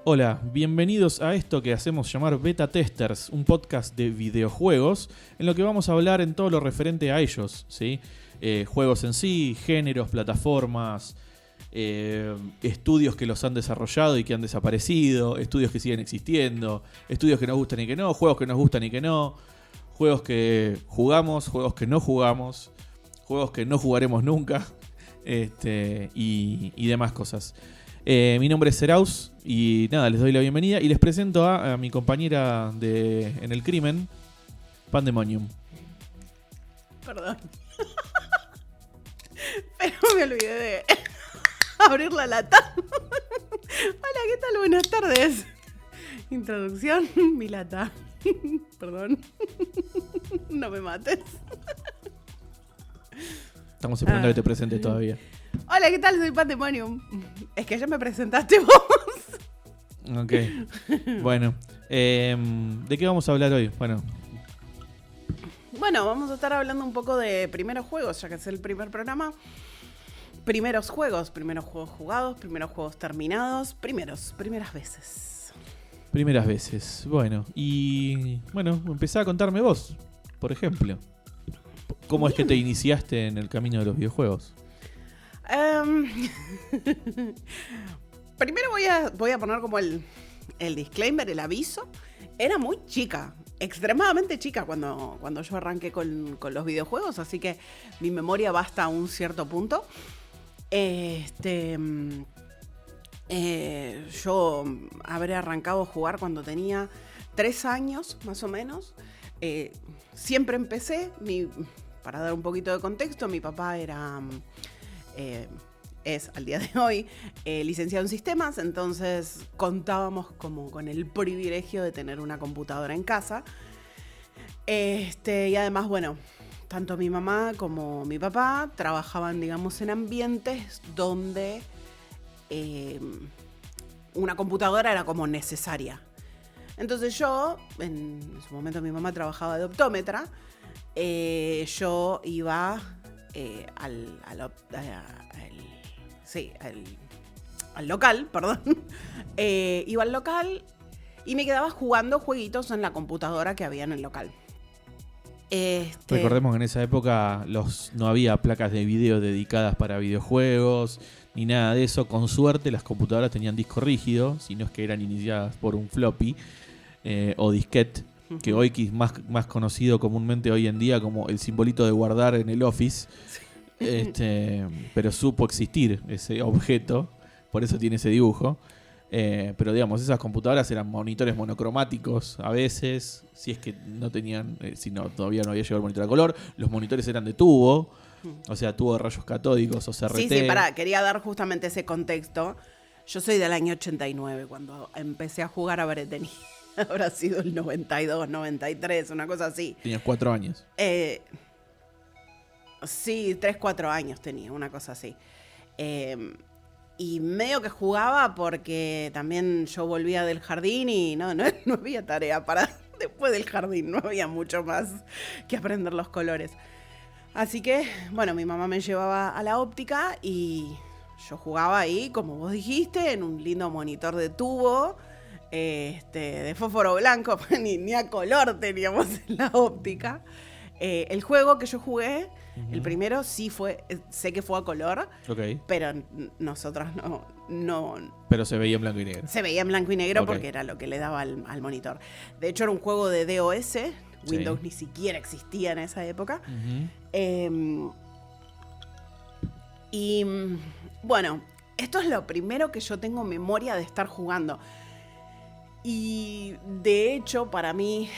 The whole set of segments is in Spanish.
Hola, bienvenidos a esto que hacemos llamar Beta Testers, un podcast de videojuegos en lo que vamos a hablar en todo lo referente a ellos, ¿sí? Juegos en sí, géneros, plataformas, estudios que los han desarrollado y que han desaparecido, estudios que siguen existiendo, estudios que nos gustan y que no, juegos que nos gustan y que no, juegos que jugamos, juegos que no jugamos, juegos que no jugaremos nunca, y demás cosas. Mi nombre es Seraus y nada, les doy la bienvenida y les presento a mi compañera en el crimen, Pandemonium. Perdón. Pero me olvidé de abrir la lata. Hola, ¿qué tal? Buenas tardes. Introducción, mi lata. Perdón. No me mates. Estamos esperando que te presentes todavía. Hola, ¿qué tal? Soy Pandemonium. Es que ya me presentaste vos. Ok. Bueno, ¿de qué vamos a hablar hoy? Bueno, vamos a estar hablando un poco de primeros juegos, ya que es el primer programa. Primeros juegos jugados, primeros juegos terminados, primeras veces. Primeras veces. Bueno, empezá a contarme vos, por ejemplo. ¿Cómo es que te iniciaste en el camino de los videojuegos? Primero voy a poner como el disclaimer, el aviso. Era muy chica, extremadamente chica cuando yo arranqué con los videojuegos, así que mi memoria va hasta un cierto punto. Yo habré arrancado a jugar cuando tenía 3 años, más o menos. Siempre empecé, para dar un poquito de contexto, mi papá es al día de hoy licenciado en sistemas, entonces contábamos como con el privilegio de tener una computadora en casa. Y además, bueno, tanto mi mamá como mi papá trabajaban, digamos, en ambientes donde una computadora era como necesaria. Entonces yo, en su momento mi mamá trabajaba de optómetra, yo iba al local, perdón. Iba al local y me quedaba jugando jueguitos en la computadora que había en el local. Recordemos que en esa época no había placas de video dedicadas para videojuegos ni nada de eso. Con suerte las computadoras tenían disco rígido, si no es que eran iniciadas por un floppy o disquete, que hoy es más conocido comúnmente hoy en día como el simbolito de guardar en el Office. Pero supo existir ese objeto, por eso tiene ese dibujo. Pero digamos, esas computadoras eran monitores monocromáticos a veces, si es que no tenían, todavía no había llegado el monitor a color. Los monitores eran de tubo, o sea, tubo de rayos catódicos o CRT. Sí, quería dar justamente ese contexto. Yo soy del año 89, cuando empecé a jugar habrá sido el 92, 93, una cosa así. Tenías 4 años. Sí, 3, 4 años tenía, una cosa así. Y medio que jugaba porque también yo volvía del jardín y no había tarea para después del jardín, no había mucho más que aprender los colores. Así que, bueno, mi mamá me llevaba a la óptica y yo jugaba ahí, como vos dijiste, en un lindo monitor de tubo, de fósforo blanco, ni a color teníamos en la óptica. El juego que yo jugué, el primero sí sé que fue a color, okay, pero nosotros no. Pero se veía en blanco y negro. Se veía en blanco y negro, okay, porque era lo que le daba al monitor. De hecho, era un juego de DOS, Windows sí, ni siquiera existía en esa época. Y bueno, esto es lo primero que yo tengo memoria de estar jugando. Y de hecho, para mí,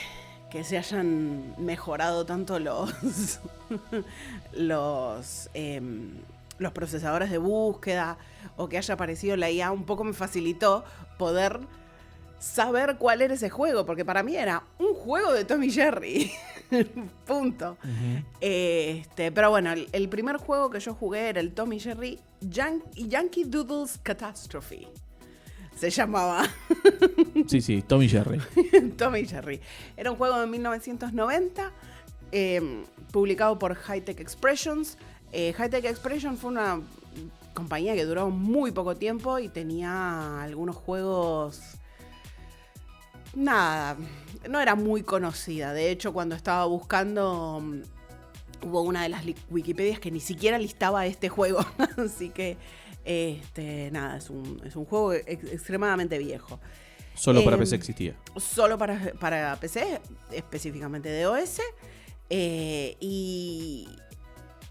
que se hayan mejorado tanto los procesadores de búsqueda o que haya aparecido la IA, un poco me facilitó poder saber cuál era ese juego, porque para mí era un juego de Tom y Jerry. Punto. Pero bueno, el primer juego que yo jugué era el Tom y Jerry Yankee Doodle's Catastrophe. Se llamaba. Sí, Tom y Jerry. Tom y Jerry. Era un juego de 1990, publicado por High Tech Expressions. High Tech Expressions compañía que duró muy poco tiempo y tenía algunos juegos... Nada, no era muy conocida. De hecho, cuando estaba buscando, hubo una de las Wikipedias que ni siquiera listaba este juego. Así que, nada, es un juego extremadamente viejo. Solo para PC existía. Solo para PC, específicamente de OS. Y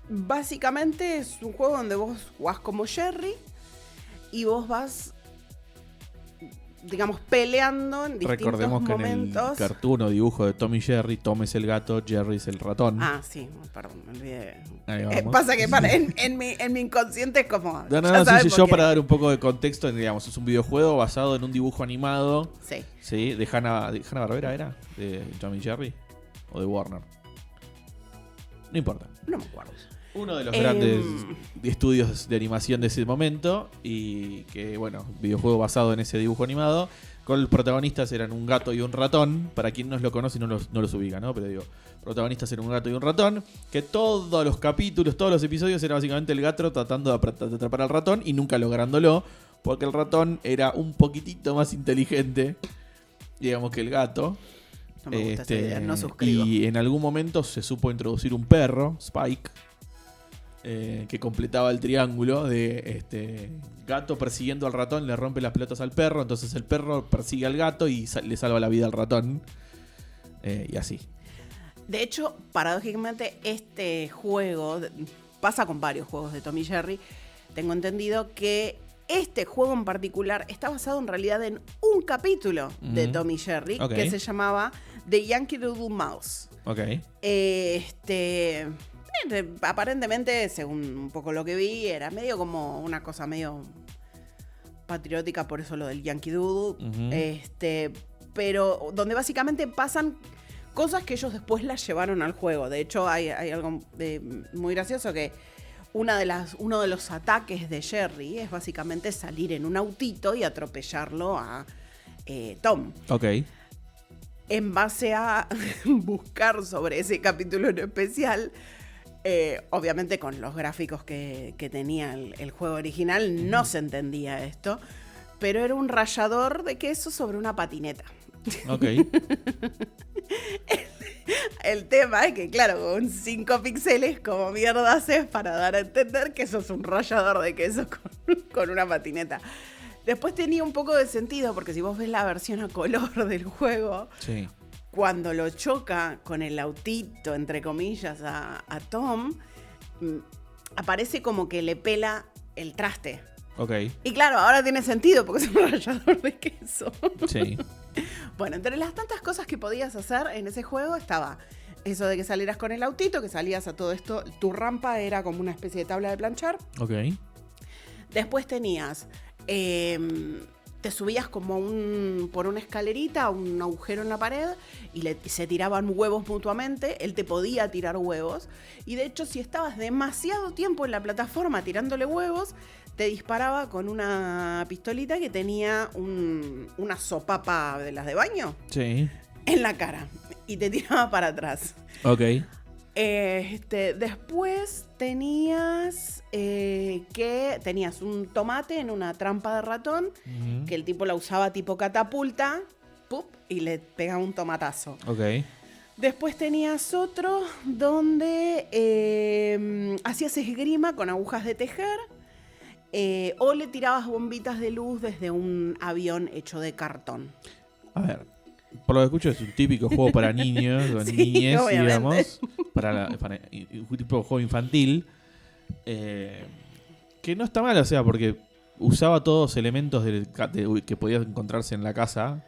básicamente es un juego donde vos jugás como Jerry y vos vas, digamos, peleando en distintos Recordemos que momentos. en el cartoon o dibujo de Tom y Jerry, Tom es el gato, Jerry es el ratón. Ah, sí, perdón, me olvidé. Ahí vamos. Pasa que en mi inconsciente es como... Sí, yo para dar un poco de contexto, digamos, es un videojuego basado en un dibujo animado. Sí. ¿Sí? ¿De Hanna-Barbera era? ¿De Tom y Jerry? ¿O de Warner? No importa. No me acuerdo. Uno de los grandes estudios de animación de ese momento. Y que, bueno, videojuego basado en ese dibujo animado. Con los protagonistas eran un gato y un ratón. Para quien no los conoce y no los ubica, ¿no? Pero digo, protagonistas eran un gato y un ratón. Que todos los capítulos, todos los episodios era básicamente el gato tratando de atrapar al ratón y nunca lográndolo. Porque el ratón era un poquitito más inteligente, digamos, que el gato. No me gusta esa idea, no suscribo. Y en algún momento se supo introducir un perro, Spike, que completaba el triángulo de gato persiguiendo al ratón, le rompe las pelotas al perro, entonces el perro persigue al gato y le salva la vida al ratón. Y así. De hecho, paradójicamente, este juego pasa con varios juegos de Tom y Jerry. Tengo entendido que este juego en particular está basado en realidad en un capítulo de Tom y Jerry, que se llamaba The Yankee Doodle Mouse. Ok. Aparentemente, según un poco lo que vi, era medio como una cosa medio patriótica, por eso lo del Yankee Doodle. Pero donde básicamente pasan cosas que ellos después las llevaron al juego. De hecho, hay algo muy gracioso que uno de los ataques de Jerry es básicamente salir en un autito y atropellarlo a Tom. Ok. En base a buscar sobre ese capítulo en especial, obviamente con los gráficos que tenía el juego original, no se entendía esto, pero era un rallador de queso sobre una patineta. Ok. El tema es que, claro, con 5 píxeles, como mierda haces para dar a entender que eso es un rallador de queso con una patineta. Después tenía un poco de sentido, porque si vos ves la versión a color del juego, Sí. Cuando lo choca con el autito, entre comillas, a Tom, aparece como que le pela el traste. Ok. Y claro, ahora tiene sentido porque es un rallador de queso. Sí. Bueno, entre las tantas cosas que podías hacer en ese juego estaba eso de que salieras con el autito, que salías a todo esto. Tu rampa era como una especie de tabla de planchar. Ok. Después tenías... te subías como por una escalerita a un agujero en la pared y se tiraban huevos mutuamente. Él te podía tirar huevos. Y de hecho, si estabas demasiado tiempo en la plataforma tirándole huevos, te disparaba con una pistolita que tenía una sopapa de las de baño. Sí. En la cara. Y te tiraba para atrás. Ok. Después tenías tenías un tomate en una trampa de ratón, que el tipo la usaba tipo catapulta, ¡pup! Y le pegaba un tomatazo. Ok. Después tenías otro donde hacías esgrima con agujas de tejer, o le tirabas bombitas de luz desde un avión hecho de cartón. A ver, por lo que escucho es un típico juego para niños o Sí, niñes, obviamente. digamos, para un tipo de juego infantil, que no está mal, o sea, porque usaba todos elementos que podías encontrarse en la casa: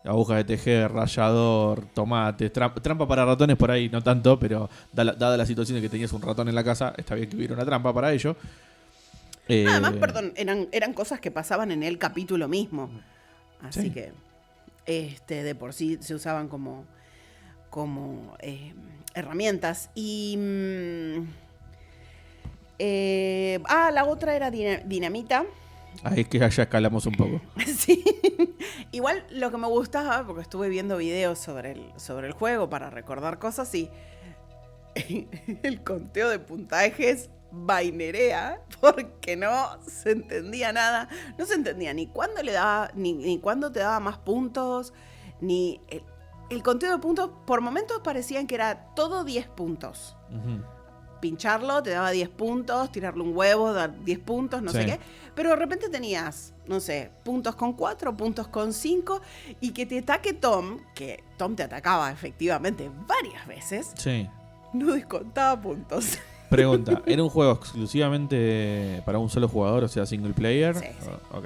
agujas de tejer, rallador, tomates, trampa para ratones por ahí no tanto, pero dada la situación de que tenías un ratón en la casa, está bien que hubiera una trampa para ello. Además, perdón, eran cosas que pasaban en el capítulo mismo. Así Sí. que de por sí se usaban como herramientas. Y la otra era dinamita. Ahí es que ya escalamos un poco. Sí. Igual lo que me gustaba, porque estuve viendo videos sobre el juego para recordar cosas, y el conteo de puntajes vainerea porque no se entendía nada. No se entendía ni cuándo le daba, ni cuándo te daba más puntos, ni el conteo de puntos. Por momentos parecían que era todo 10 puntos. Ujú. Pincharlo te daba 10 puntos, tirarle un huevo, dar 10 puntos, no sé qué. Pero de repente tenías, no sé, puntos con 4, puntos con 5, y que te ataque Tom, que Tom te atacaba efectivamente varias veces, Sí. no descontaba puntos. Pregunta, ¿era un juego exclusivamente para un solo jugador, o sea, single player? Sí, sí. Oh, ok.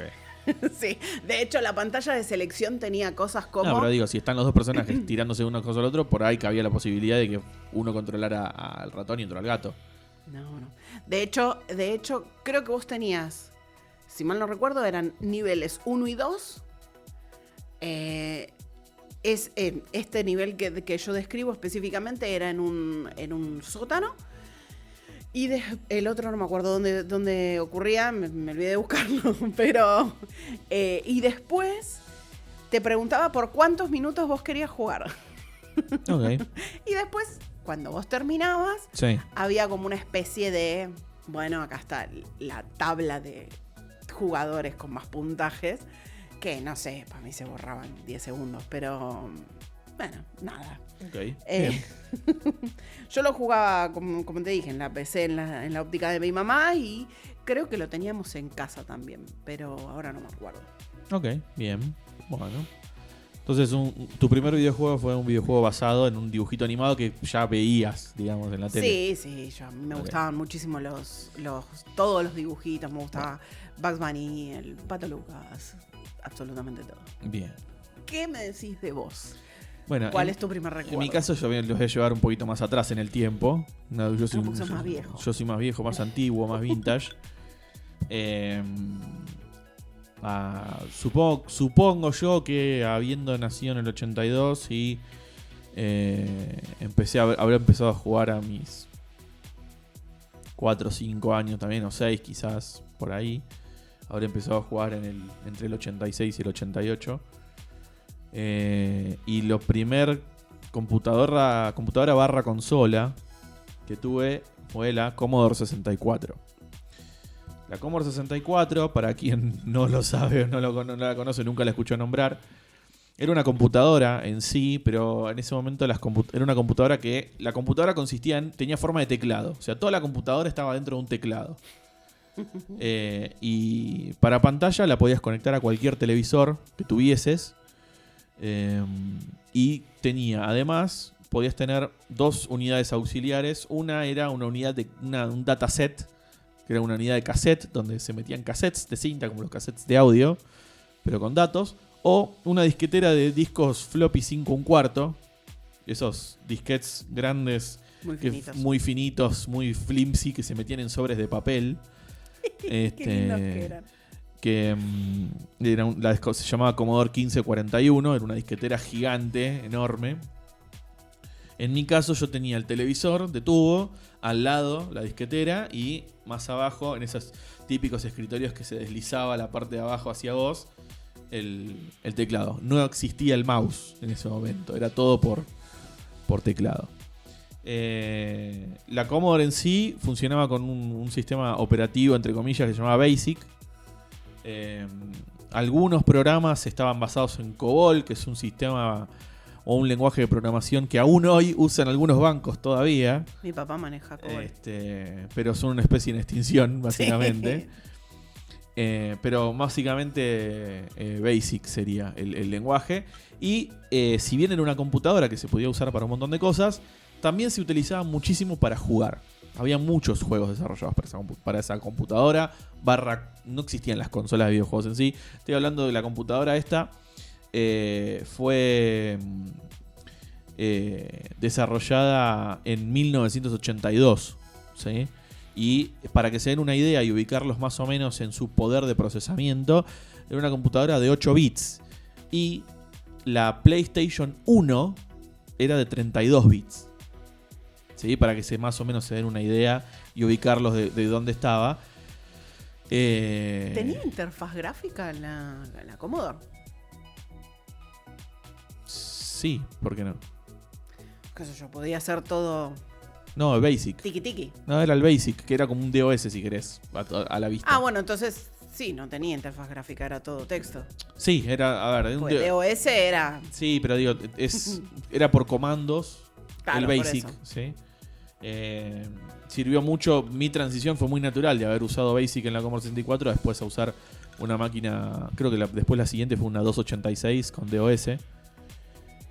Sí, de hecho la pantalla de selección tenía cosas como... No, pero digo, si están los dos personajes tirándose uno cosa al otro, por ahí cabía la posibilidad de que uno controlara al ratón y otro al gato. No. De hecho, creo que vos tenías, si mal no recuerdo, eran niveles 1 y 2. Este nivel que yo describo específicamente era en un sótano. Y el otro no me acuerdo dónde ocurría, me olvidé de buscarlo, pero... y después te preguntaba por cuántos minutos vos querías jugar. Ok. Y después, cuando vos terminabas, Sí. había como una especie de... Bueno, acá está la tabla de jugadores con más puntajes, que no sé, para mí se borraban 10 segundos, pero... Bueno, nada. Ok. Bien. Yo lo jugaba, como te dije, en la PC, en la óptica de mi mamá, y creo que lo teníamos en casa también, pero ahora no me acuerdo. Ok, bien. Bueno. Entonces, tu primer videojuego fue un videojuego basado en un dibujito animado que ya veías, digamos, en la tele. Sí, a mí me gustaban muchísimo todos los dibujitos, me gustaba Bugs Bunny, el Pato Lucas, absolutamente todo. Bien. ¿Qué me decís de vos? Bueno, ¿Cuál es tu primer recuerdo? En mi caso, yo los voy a llevar un poquito más atrás en el tiempo. No, yo soy porque sos más viejo. Yo soy más viejo, más antiguo, más vintage. Supongo yo que habiendo nacido en el 82 y habré empezado a jugar a mis 4 o 5 años también, o 6 quizás, por ahí. Habré empezado a jugar entre el 86 y el 88. Y lo primer computadora / consola que tuve fue la Commodore 64. La Commodore 64, para quien no lo sabe o no la conoce, nunca la escuchó nombrar, era una computadora en sí, pero en ese momento era una computadora que la computadora tenía forma de teclado. O sea, toda la computadora estaba dentro de un teclado. Y para pantalla la podías conectar a cualquier televisor que tuvieses. Y tenía, además, podías tener 2 unidades auxiliares. Una era una unidad de un dataset, que era una unidad de cassette, donde se metían cassettes de cinta, como los cassettes de audio, pero con datos. O una disquetera de discos floppy 5 1/4. Esos disquetes grandes, muy finitos, muy flimsy, que se metían en sobres de papel. Qué lindos que eran. Que se llamaba Commodore 1541, era una disquetera gigante, enorme. En mi caso yo tenía el televisor de tubo, al lado la disquetera y más abajo, en esos típicos escritorios que se deslizaba la parte de abajo hacia vos, el teclado. No existía el mouse en ese momento, era todo por teclado. La Commodore en sí funcionaba con un sistema operativo, entre comillas, que se llamaba BASIC. Algunos programas estaban basados en COBOL, que es un sistema o un lenguaje de programación que aún hoy usan algunos bancos todavía. Mi papá maneja COBOL. Pero son una especie en extinción, básicamente. Sí. Pero básicamente BASIC sería el lenguaje. Y si bien era una computadora que se podía usar para un montón de cosas, también se utilizaba muchísimo para jugar. Había muchos juegos desarrollados para esa computadora. No existían las consolas de videojuegos en sí. Estoy hablando de la computadora esta. Fue desarrollada en 1982. ¿Sí? Y para que se den una idea y ubicarlos más o menos en su poder de procesamiento, era una computadora de 8 bits. Y la PlayStation 1 era de 32 bits. ¿Sí? Para que más o menos se den una idea y ubicarlos de dónde estaba. ¿Tenía interfaz gráfica la Commodore? Sí, ¿por qué no? Qué sé yo, podía hacer todo No, el Basic. Tiki Tiki. No, era el Basic, que era como un DOS si querés, a la vista. Ah, bueno, entonces sí, no tenía interfaz gráfica, era todo texto. Sí, era, a ver, Pues DOS era... Sí, pero digo, era por comandos, Claro, el Basic, por eso. ¿sí? Sirvió mucho, mi transición fue muy natural de haber usado Basic en la Commodore 64 después a usar una máquina, creo que después la siguiente fue una 286 con DOS.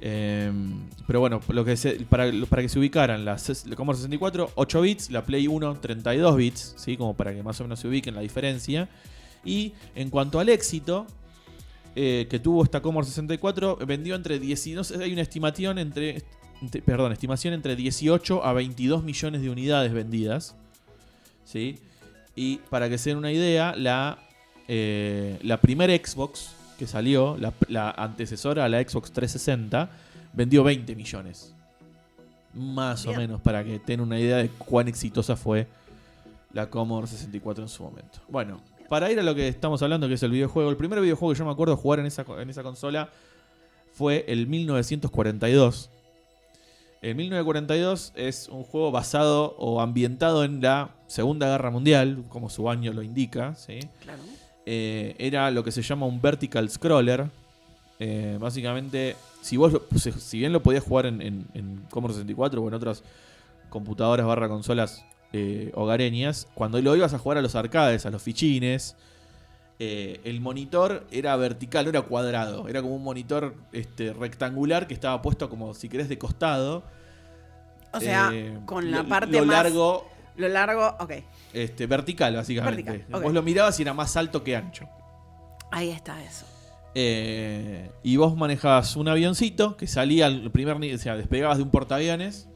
Pero bueno, para que se ubicaran, la Commodore 64, 8 bits, la Play 1, 32 bits, ¿sí? Como para que más o menos se ubiquen la diferencia. Y en cuanto al éxito que tuvo esta Commodore 64, vendió entre 10, no sé, hay una estimación entre 18 a 22 millones de unidades vendidas, ¿sí? Y para que se den una idea, la primera Xbox que salió, la antecesora a la Xbox 360, vendió 20 millones. Más Bien. o menos, para que tengan una idea de cuán exitosa fue la Commodore 64 en su momento. Bueno, para ir a lo que estamos hablando, que es el videojuego, el primer videojuego que yo me acuerdo de jugar en esa consola fue el 1942. El 1942 es un juego basado o ambientado en la Segunda Guerra Mundial, como su año lo indica, ¿sí? Claro. Era lo que se llama un vertical scroller. Básicamente, si bien lo podías jugar en Commodore 64 o en otras computadoras / consolas hogareñas, cuando lo ibas a jugar a los arcades, a los fichines, el monitor era vertical, no era cuadrado, era como un monitor rectangular que estaba puesto como, si querés, de costado. O sea, con la parte lo más... largo, Lo largo, ok. vertical, básicamente. Vertical, ok. Vos lo mirabas y era más alto que ancho. Ahí está eso. Y vos manejabas un avioncito que salía al primer nivel, o sea, despegabas de un portaaviones.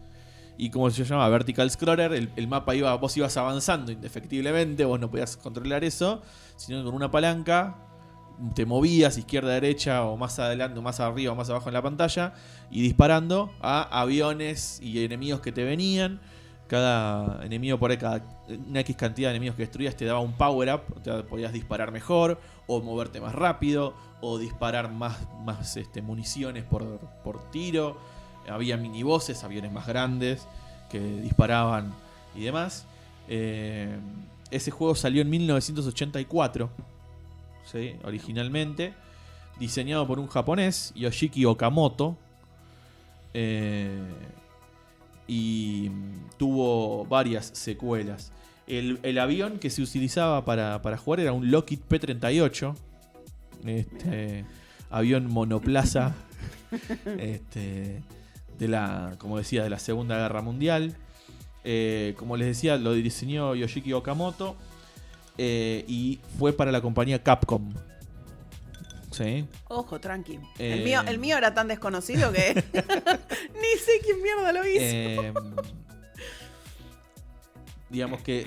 Y como se llama vertical scroller, el mapa vos ibas avanzando indefectiblemente, vos no podías controlar eso, sino que con una palanca te movías izquierda, derecha, o más adelante, o más arriba, o más abajo en la pantalla, y disparando a aviones y enemigos que te venían. Cada enemigo, por ahí, cada una X cantidad de enemigos que destruías te daba un power up, o sea, podías disparar mejor, o moverte más rápido, o disparar más municiones por tiro. Había minibosses, aviones más grandes que disparaban y demás. Ese juego salió en 1984, ¿sí? Originalmente, diseñado por un japonés, Yoshiki Okamoto. Y tuvo varias secuelas. El avión que se utilizaba para jugar era un Lockheed P-38. Avión monoplaza. Como decía, de la Segunda Guerra Mundial. Como les decía, lo diseñó Yoshiki Okamoto. Y fue para la compañía Capcom. ¿Sí? Ojo, tranqui. El mío era tan desconocido que ni sé quién mierda lo hizo. Digamos que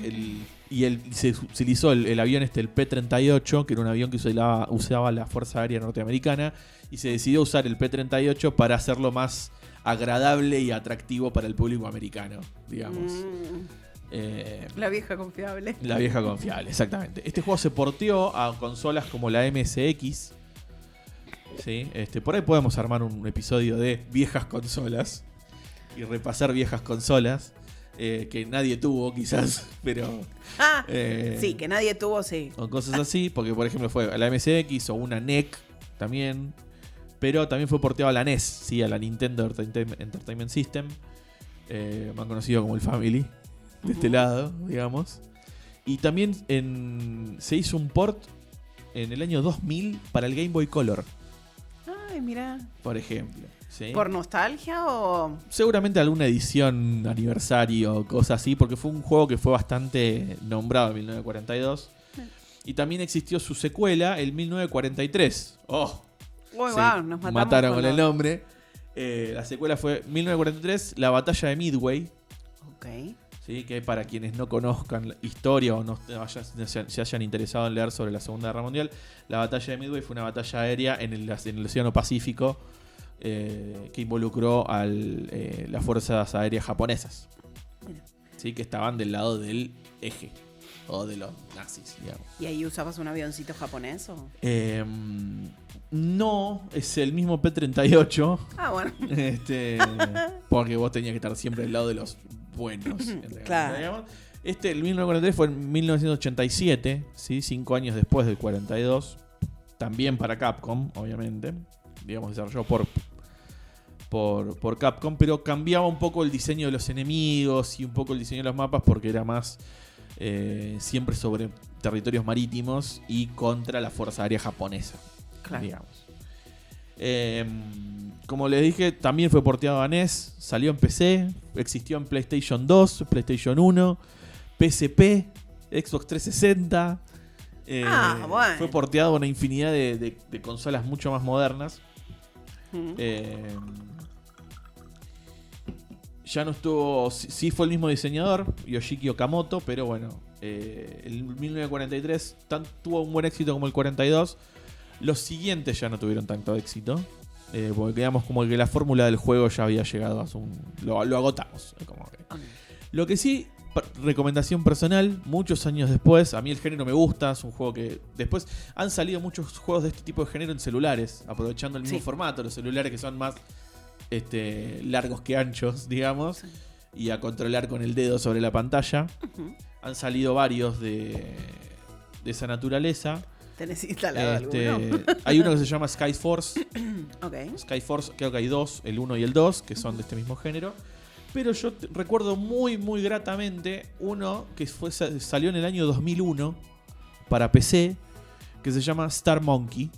se utilizó el avión el P-38, que era un avión que usaba la Fuerza Aérea Norteamericana, y se decidió usar el P-38 para hacerlo más agradable y atractivo para el público americano, digamos. La vieja confiable. La vieja confiable, exactamente. Este juego se porteó a consolas como la MSX. ¿Sí? Por ahí podemos armar un episodio de viejas consolas y repasar viejas consolas que nadie tuvo, quizás, pero... sí, que nadie tuvo, sí. O cosas así, porque por ejemplo fue a la MSX o una NEC también, pero también fue porteado a la NES, ¿sí? A la Nintendo Entertainment System, más conocido como el Family, de este lado, digamos. Y también se hizo un port en el año 2000 para el Game Boy Color. Ay, mira. Por ejemplo. ¿Sí? ¿Por nostalgia o...? Seguramente alguna edición, aniversario o cosas así, porque fue un juego que fue bastante nombrado en 1942. Y también existió su secuela, el 1943. ¡Oh! Uy, Sí, wow, nos mataron con el nombre. La secuela fue 1943, la batalla de Midway. Ok. ¿Sí? Que para quienes no conozcan la historia o se hayan interesado en leer sobre la Segunda Guerra Mundial, la batalla de Midway fue una batalla aérea en el Océano Pacífico que involucró a las fuerzas aéreas japonesas. ¿Sí? Que estaban del lado del eje o de los nazis, digamos. ¿Y ahí usabas un avioncito japonés o...? No, es el mismo P-38. Ah, bueno. Porque vos tenías que estar siempre al lado de los buenos. Claro. Digamos. El 1943 fue en 1987, ¿sí? 5 años después del 42. También para Capcom, obviamente. Digamos, desarrollado por Capcom, pero cambiaba un poco el diseño de los enemigos y un poco el diseño de los mapas porque era más siempre sobre territorios marítimos y contra la Fuerza Aérea Japonesa, Claro. digamos. Como les dije, también fue porteado a NES, salió en PC, existió en PlayStation 2, PlayStation 1, PSP, Xbox 360. Bueno. Fue porteado a una infinidad de consolas mucho más modernas. Ya no estuvo. Sí fue el mismo diseñador, Yoshiki Okamoto, pero bueno, el 1943 tuvo un buen éxito como el 42. Los siguientes ya no tuvieron tanto éxito, porque quedamos como que la fórmula del juego ya había llegado a lo agotamos. Como que. Lo que sí, recomendación personal, muchos años después, a mí el género me gusta, es un juego que después han salido muchos juegos de este tipo de género en celulares, aprovechando el mismo formato, los celulares que son más largos que anchos, digamos, y a controlar con el dedo sobre la pantalla. Han salido varios de esa naturaleza. ¿Tenés instalado alguno? Hay uno que se llama Skyforce. Ok. Skyforce, creo que hay dos, el 1 y el 2, que son de este mismo género. Pero yo recuerdo muy, muy gratamente uno que salió en el año 2001 para PC, que se llama Star Monkey,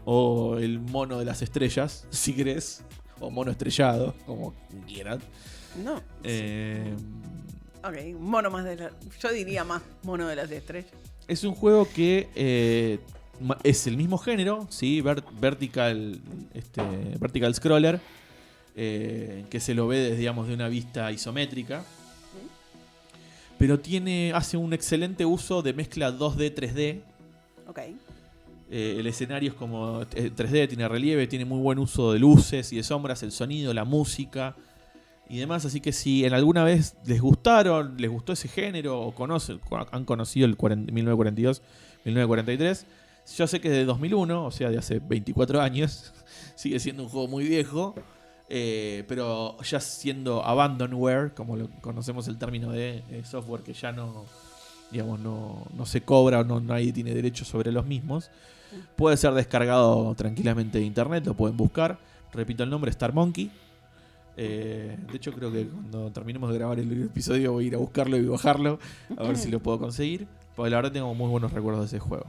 o el mono de las estrellas, si querés, o mono estrellado, como quieran. No. Ok, mono más yo diría más mono de las estrellas. Es un juego que es el mismo género, ¿sí? Vertical scroller, que se lo ve desde, digamos, de una vista isométrica. Pero hace un excelente uso de mezcla 2D, 3D. Ok. El escenario es como 3D, tiene relieve, tiene muy buen uso de luces y de sombras, el sonido, la música y demás. Así que si en alguna vez les gustó ese género o han conocido el 1942, 1943, yo sé que es de 2001, o sea, de hace 24 años, sigue siendo un juego muy viejo, pero ya siendo abandonware, como lo conocemos el término de software que ya no, digamos, no se cobra o nadie tiene derecho sobre los mismos. Puede ser descargado tranquilamente de internet, lo pueden buscar. Repito el nombre, Star Monkey. De hecho, creo que cuando terminemos de grabar el episodio voy a ir a buscarlo y bajarlo, a ver si lo puedo conseguir, porque la verdad tengo muy buenos recuerdos de ese juego.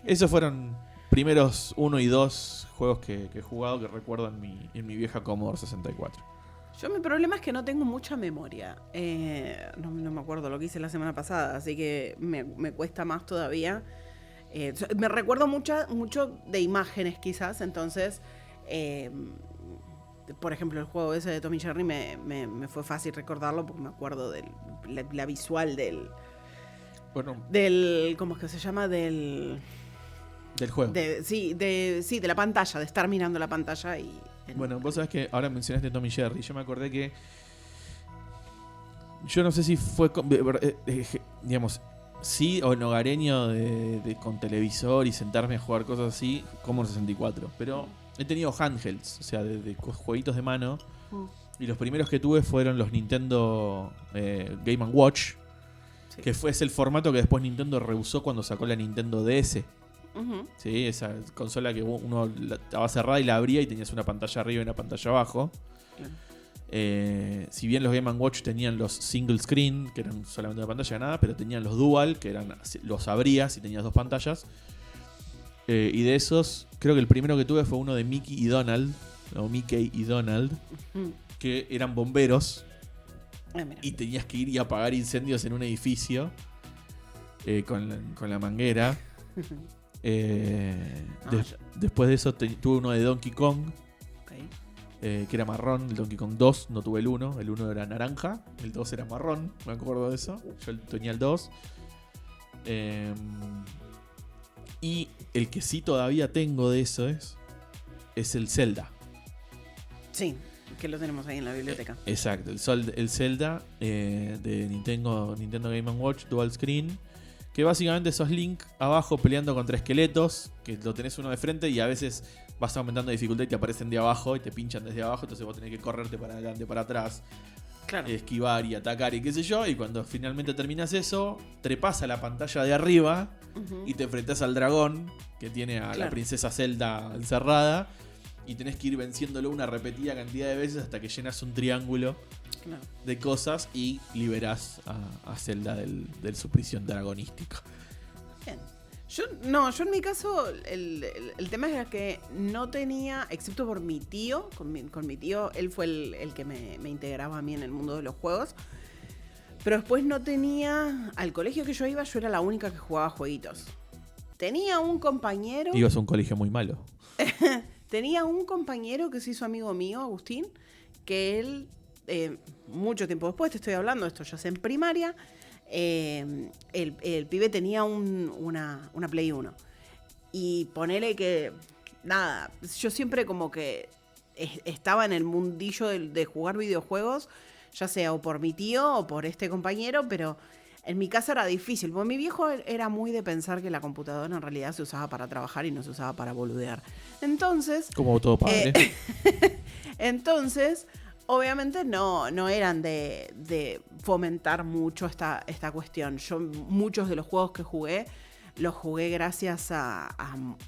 Esos fueron primeros 1 y 2 juegos que he jugado, que recuerdo en mi vieja Commodore 64. Yo mi problema es que no tengo mucha memoria. No me acuerdo lo que hice la semana pasada, así que me cuesta más todavía. Me recuerdo mucho de imágenes quizás, entonces, por ejemplo, el juego ese de Tom y Jerry me fue fácil recordarlo porque me acuerdo de la visual del... Bueno, ¿cómo es que se llama? Del juego. De la pantalla, de estar mirando la pantalla y... Bueno, vos sabés que ahora mencionaste Tom y Jerry. Yo me acordé que... Yo no sé si fue... digamos... Sí, o en hogareño con televisor y sentarme a jugar cosas así, como en 64. Pero he tenido handhelds, o sea, de jueguitos de mano. Y los primeros que tuve fueron los Nintendo Game & Watch, que es el formato que después Nintendo rehusó cuando sacó la Nintendo DS. Sí, esa consola que uno estaba cerrada y la abría y tenías una pantalla arriba y una pantalla abajo. Si bien los Game & Watch tenían los single screen, que eran solamente una pantalla, nada, pero tenían los dual, que los abrías y tenías dos pantallas. Y de esos, creo que el primero que tuve fue uno de Mickey y Donald, que eran bomberos. Y tenías que ir y apagar incendios en un edificio con la manguera. Después de eso tuve uno de Donkey Kong, que era marrón, el Donkey Kong 2, no tuve el 1, el 1 era naranja, el 2 era marrón, me acuerdo de eso, yo tenía el 2. Y el que sí todavía tengo de eso es el Zelda. Sí, que lo tenemos ahí en la biblioteca. Exacto, el Zelda de Nintendo Game & Watch Dual Screen, que básicamente sos Link abajo peleando contra esqueletos, que lo tenés uno de frente y a veces vas aumentando dificultad y te aparecen de abajo y te pinchan desde abajo, entonces vos tenés que correrte para adelante, para atrás, Claro. esquivar y atacar y qué sé yo, y cuando finalmente terminas eso, trepas a la pantalla de arriba y te enfrentás al dragón que tiene a la princesa Zelda encerrada y tenés que ir venciéndolo una repetida cantidad de veces hasta que llenas un triángulo de cosas y liberás a Zelda de su prisión dragonística. Bien. Yo en mi caso, el tema era que no tenía, excepto por mi tío, con mi tío, él fue el que me integraba a mí en el mundo de los juegos, pero después no tenía, al colegio que yo iba, yo era la única que jugaba jueguitos. Tenía un compañero... Ibas a un colegio muy malo. Tenía un compañero que se hizo amigo mío, Agustín, que él, mucho tiempo después, te estoy hablando, esto ya es en primaria, el pibe tenía una Play 1. Y ponele que, nada, yo siempre como que estaba en el mundillo de jugar videojuegos, ya sea o por mi tío o por este compañero, pero en mi casa era difícil, porque mi viejo era muy de pensar que la computadora en realidad se usaba para trabajar y no se usaba para boludear. Entonces... Como todo padre. Entonces... Obviamente no eran de fomentar mucho esta cuestión. Yo muchos de los juegos que jugué, los jugué gracias a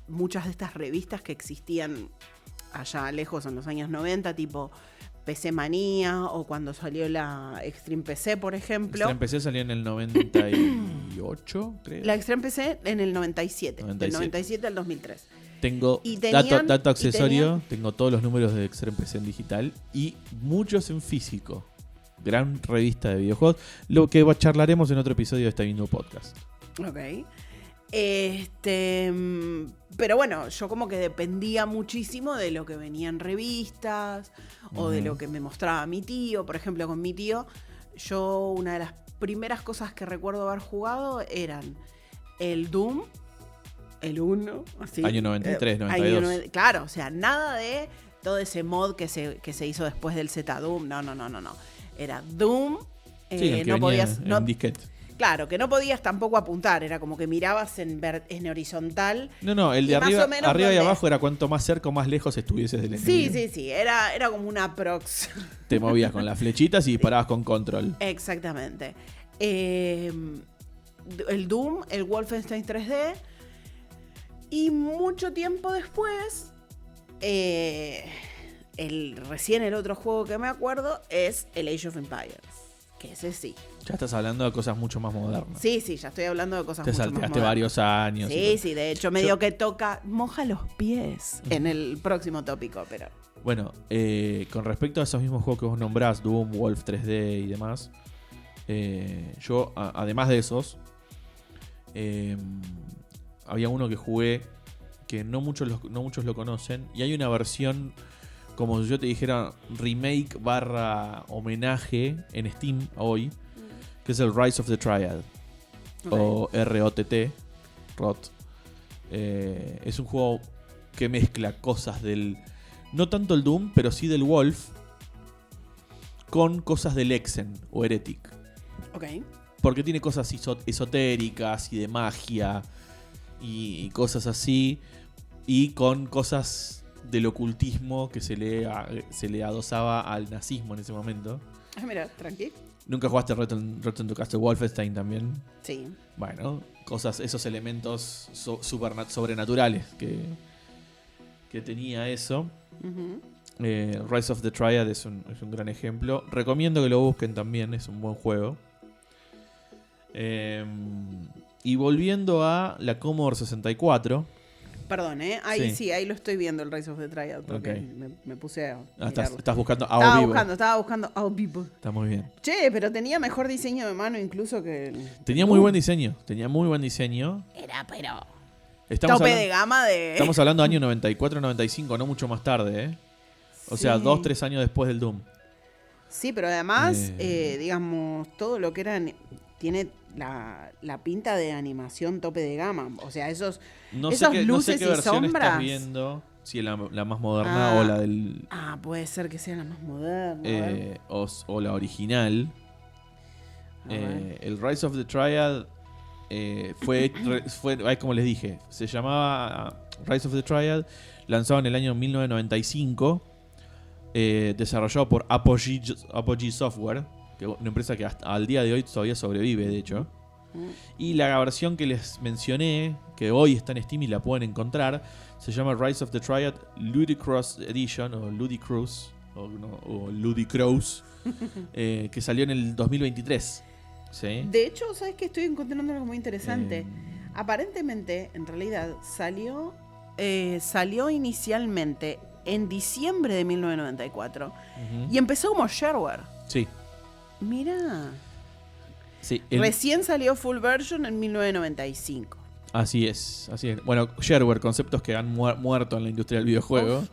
muchas de estas revistas que existían allá lejos en los años 90, tipo PC Manía o cuando salió la Extreme PC, por ejemplo. Extreme PC salió en el 98, creo. La Extreme PC en el 97. Del 97 al 2003. Tengo dato accesorio, tengo todos los números de Extreme PC en digital y muchos en físico. Gran revista de videojuegos, lo que charlaremos en otro episodio de este mismo podcast. Ok. Pero bueno, yo como que dependía muchísimo de lo que venía en revistas o de lo que me mostraba mi tío. Por ejemplo, con mi tío, yo una de las primeras cosas que recuerdo haber jugado eran el Doom, el 1, así. Año 93, 92. Claro, o sea, nada de todo ese mod que se hizo después del Z-Doom. No. Era Doom. Sí, no podías. En disquete. Claro, que no podías tampoco apuntar. Era como que mirabas en horizontal. No, el de arriba y abajo era cuanto más cerca o más lejos estuvieses del enemigo. Sí. Era como una prox. Te movías con las flechitas y disparabas con control. Exactamente. El Doom, el Wolfenstein 3D. Y mucho tiempo después, recién el otro juego que me acuerdo es el Age of Empires. Que ese sí. Ya estás hablando de cosas mucho más modernas. Sí, ya estoy hablando de cosas mucho más modernas. Te salteaste varios años. Sí, de hecho medio que moja los pies en el próximo tópico, pero... Bueno, con respecto a esos mismos juegos que vos nombrás, Doom, Wolf 3D y demás, yo, además de esos... había uno que jugué que no muchos lo conocen y hay una versión, como si yo te dijera, remake / homenaje en Steam hoy, que es el Rise of the Triad, o ROTT, ROT. Es un juego que mezcla cosas del, no tanto el Doom, pero sí del Wolf, con cosas del Hexen o Heretic. Porque tiene cosas esotéricas y de magia y cosas así, y con cosas del ocultismo que se le adosaba al nazismo en ese momento. Mira, tranqui. ¿Nunca jugaste Return to Castle Wolfenstein también? Sí. Bueno, esos elementos sobrenaturales que tenía eso. Rise of the Triad es un gran ejemplo. Recomiendo que lo busquen también, es un buen juego. Y volviendo a la Commodore 64. Perdón, ahí sí, ahí lo estoy viendo, el Rise of the Triad, porque me puse a estás buscando Estaba buscando a vivo. Está muy bien. Che, pero tenía mejor diseño de mano incluso que... Tenía muy buen diseño. Era, pero... Tope de gama de... Estamos hablando de año 94-95, no mucho más tarde, O sea, 2-3 años después del Doom. Sí, pero además, digamos, todo lo que era... Tiene la pinta de animación tope de gama. O sea, esas luces no sé qué y versión sombras. estás viendo. Si la más moderna o la del... puede ser que sea la más moderna. O la original. El Rise of the Triad fue, como les dije, se llamaba Rise of the Triad, lanzado en el año 1995 desarrollado por Apogee Software, que es una empresa que hasta al día de hoy todavía sobrevive, de hecho. Y la versión que les mencioné, que hoy está en Steam y la pueden encontrar, se llama Rise of the Triad Ludicrous Edition, o Ludicrous, o Ludicrous, que salió en el 2023. ¿Sí? De hecho, ¿sabes qué? Estoy encontrando algo muy interesante. Aparentemente, en realidad, salió inicialmente en diciembre de 1994 y empezó como shareware. Sí. Mirá. Sí, Recién salió full version en 1995. Así es. Bueno, shareware, conceptos que han muerto en la industria del videojuego.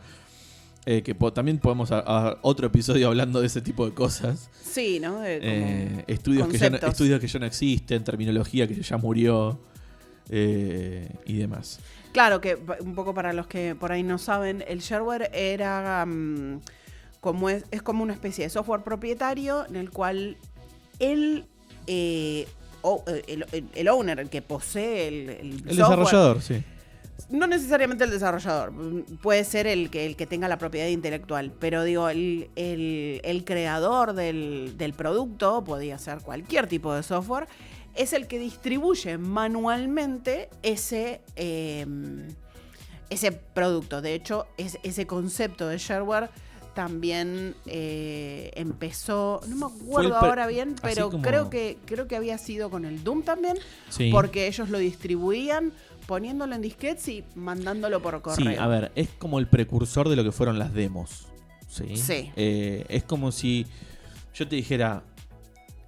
Que también podemos a otro episodio hablando de ese tipo de cosas. Sí, ¿no? Estudios que ya no existen, terminología que ya murió y demás. Claro, que un poco para los que por ahí no saben, el shareware era es como una especie de software propietario en el cual el owner, el que posee el software, desarrollador, sí. No necesariamente el desarrollador, puede ser el que tenga la propiedad intelectual, pero digo, el creador del producto, podía ser cualquier tipo de software, es el que distribuye manualmente ese producto. De hecho, ese concepto de shareware también empezó, no me acuerdo ahora bien, pero creo que había sido con el Doom también, sí. Porque ellos lo distribuían poniéndolo en disquetes y mandándolo por correo. Sí, a ver, es como el precursor de lo que fueron las demos. Sí. Sí. Es como si yo te dijera,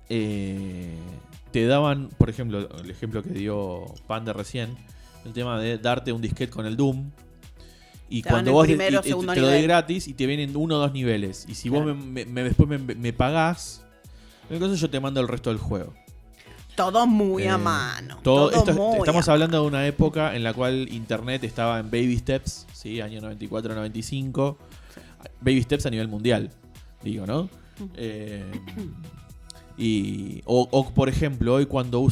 te daban, por ejemplo, el ejemplo que dio Panda recién, el tema de darte un disquete con el Doom. Y cuando vos te lo doy gratis y te vienen 1 o 2 niveles. Y si vos después me pagás, entonces yo te mando el resto del juego. Todo muy a mano. Estamos hablando de una época en la cual Internet estaba en baby steps, ¿sí? Año 94-95. Baby steps a nivel mundial, digo, ¿no? O por ejemplo, hoy cuando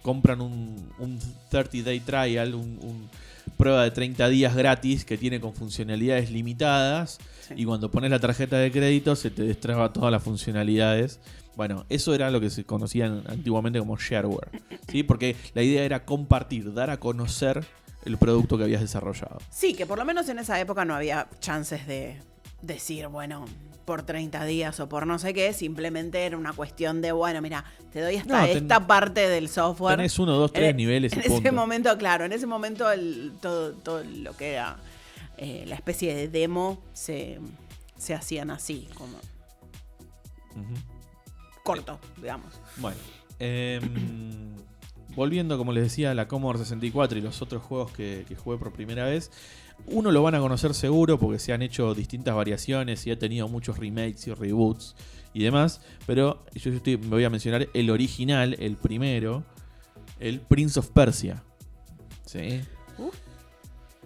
compran un 30-day trial, un prueba de 30 días gratis que tiene con funcionalidades limitadas, sí. Y cuando pones la tarjeta de crédito se te destraba todas las funcionalidades. Bueno, eso era lo que se conocía antiguamente como shareware, ¿sí? Porque la idea era compartir, dar a conocer el producto que habías desarrollado. Sí, que por lo menos en esa época no había chances de decir, bueno, por 30 días o por no sé qué, simplemente era una cuestión de, bueno, mira, te doy hasta esta parte del software. Tenés 1, 2, 3 niveles y punto. En ese momento, claro, en ese momento todo lo que era la especie de demo se hacían así, como corto, digamos. Bueno, volviendo, como les decía, a la Commodore 64 y los otros juegos que jugué por primera vez, uno lo van a conocer seguro porque se han hecho distintas variaciones y ha tenido muchos remakes y reboots y demás, pero yo me voy a mencionar el original, el primero, el Prince of Persia. ¿Sí?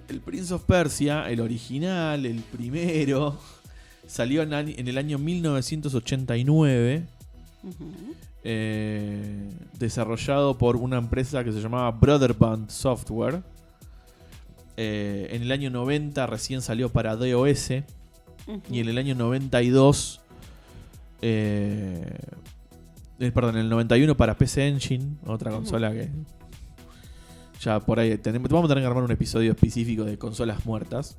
El Prince of Persia, el original, el primero, salió en el año 1989. Desarrollado por una empresa que se llamaba Brotherband Software. En el año 90 recién salió para DOS. Y en el año 92 en el 91 para PC Engine, otra consola que ya por ahí vamos a tener que armar un episodio específico de consolas muertas.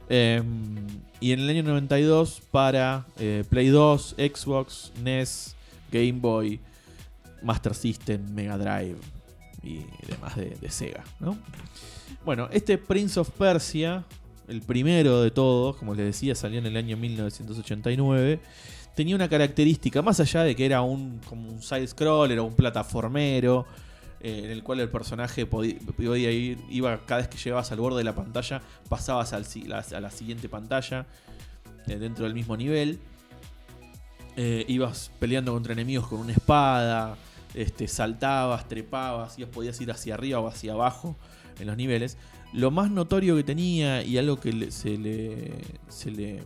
Y en el año 92 para Play 2, Xbox, NES, Game Boy, Master System, Mega Drive y demás de Sega, ¿no? Bueno, este Prince of Persia, el primero de todos, como les decía, salió en el año 1989. Tenía una característica, más allá de que era como un side-scroller o un plataformero, en el cual el personaje podía iba cada vez que llegabas al borde de la pantalla, pasabas a la siguiente pantalla, dentro del mismo nivel. Ibas peleando contra enemigos con una espada, saltabas, trepabas, podías ir hacia arriba o hacia abajo en los niveles. Lo más notorio que tenía y algo que se le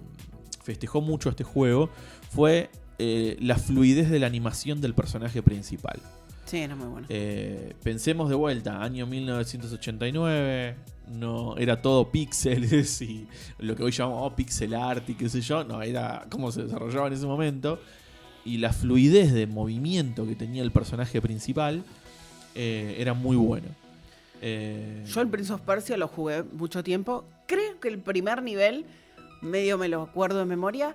festejó mucho a este juego fue la fluidez de la animación del personaje principal. Sí, era muy bueno. Pensemos de vuelta, año 1989, no era todo píxeles y lo que hoy llamamos pixel art y qué sé yo, no, era cómo se desarrollaba en ese momento. Y la fluidez de movimiento que tenía el personaje principal era muy bueno. Yo el Prince of Persia lo jugué mucho tiempo. Creo que el primer nivel, medio me lo acuerdo de memoria,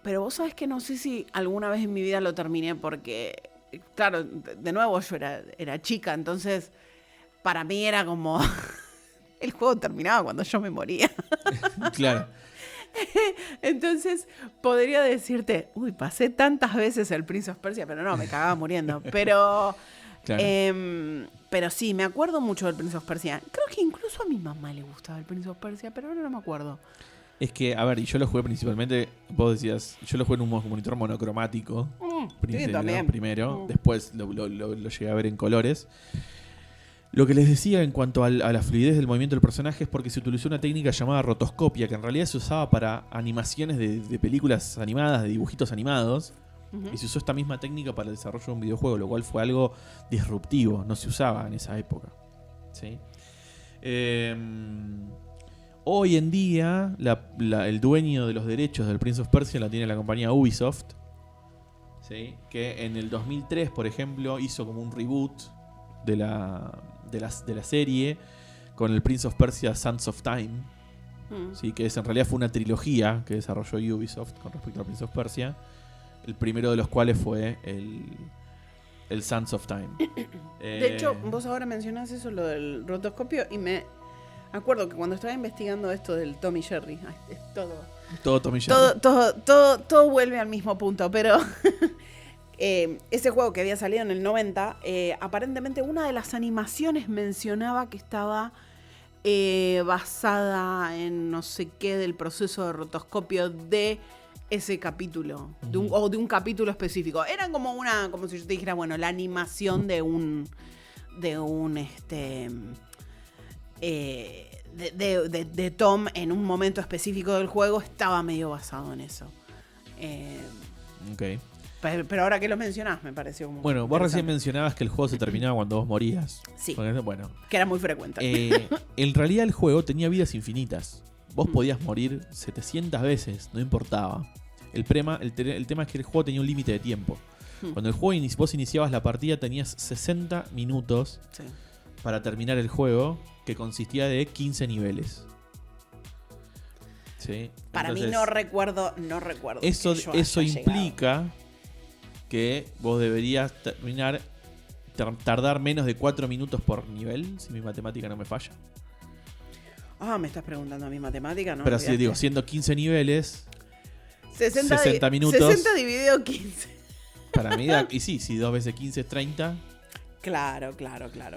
pero vos sabés que no sé si alguna vez en mi vida lo terminé porque, claro, de nuevo yo era chica, entonces para mí era como... el juego terminaba cuando yo me moría. Claro. Entonces podría decirte, uy, pasé tantas veces el Prince of Persia, pero no, me cagaba muriendo. Pero... Claro. Pero sí, me acuerdo mucho del Prince of Persia. Creo que incluso a mi mamá le gustaba el Prince of Persia, pero ahora no me acuerdo. Es que, a ver, y yo lo jugué principalmente, vos decías, yo lo jugué en un monitor monocromático, primero, después lo llegué a ver en colores. Lo que les decía en cuanto a la fluidez del movimiento del personaje es porque se utilizó una técnica llamada rotoscopia, que en realidad se usaba para animaciones de películas animadas, de dibujitos animados. Y se usó esta misma técnica para el desarrollo de un videojuego, lo cual fue algo disruptivo, no se usaba en esa época. ¿Sí? Hoy en día, el dueño de los derechos del Prince of Persia la tiene la compañía Ubisoft, ¿sí? Que en el 2003, por ejemplo, hizo como un reboot de la serie con el Prince of Persia Sands of Time, ¿sí? Que en realidad fue una trilogía que desarrolló Ubisoft con respecto al Prince of Persia. El primero de los cuales fue el Sands of Time. De hecho, vos ahora mencionás eso, lo del rotoscopio, y me acuerdo que cuando estaba investigando esto del Tommy Jerry, es todo Tommy Jerry. Todo vuelve al mismo punto, pero ese juego que había salido en el 90, aparentemente una de las animaciones mencionaba que estaba basada en no sé qué del proceso de rotoscopio de ese capítulo, o de un capítulo específico. Eran como si yo te dijera, bueno, la animación de Tom en un momento específico del juego estaba medio basado en eso. Ok. Pero ahora que lo mencionás, me pareció como... Bueno, vos recién mencionabas que el juego se terminaba cuando vos morías. Sí. Bueno, que era muy frecuente. En realidad el juego tenía vidas infinitas. Vos podías morir 700 veces, no importaba. El tema es que el juego tenía un límite de tiempo. Cuando el juego vos iniciabas la partida tenías 60 minutos para terminar el juego, que consistía de 15 niveles. ¿Sí? Para mí no recuerdo. Eso implica que vos deberías tardar menos de 4 minutos por nivel, si mi matemática no me falla. Me estás preguntando a mi matemática, ¿no? Pero sí, digo, siendo 15 niveles, 60 minutos. 60 dividido 15. Para mí, y sí, si 2 veces 15 es 30. Claro.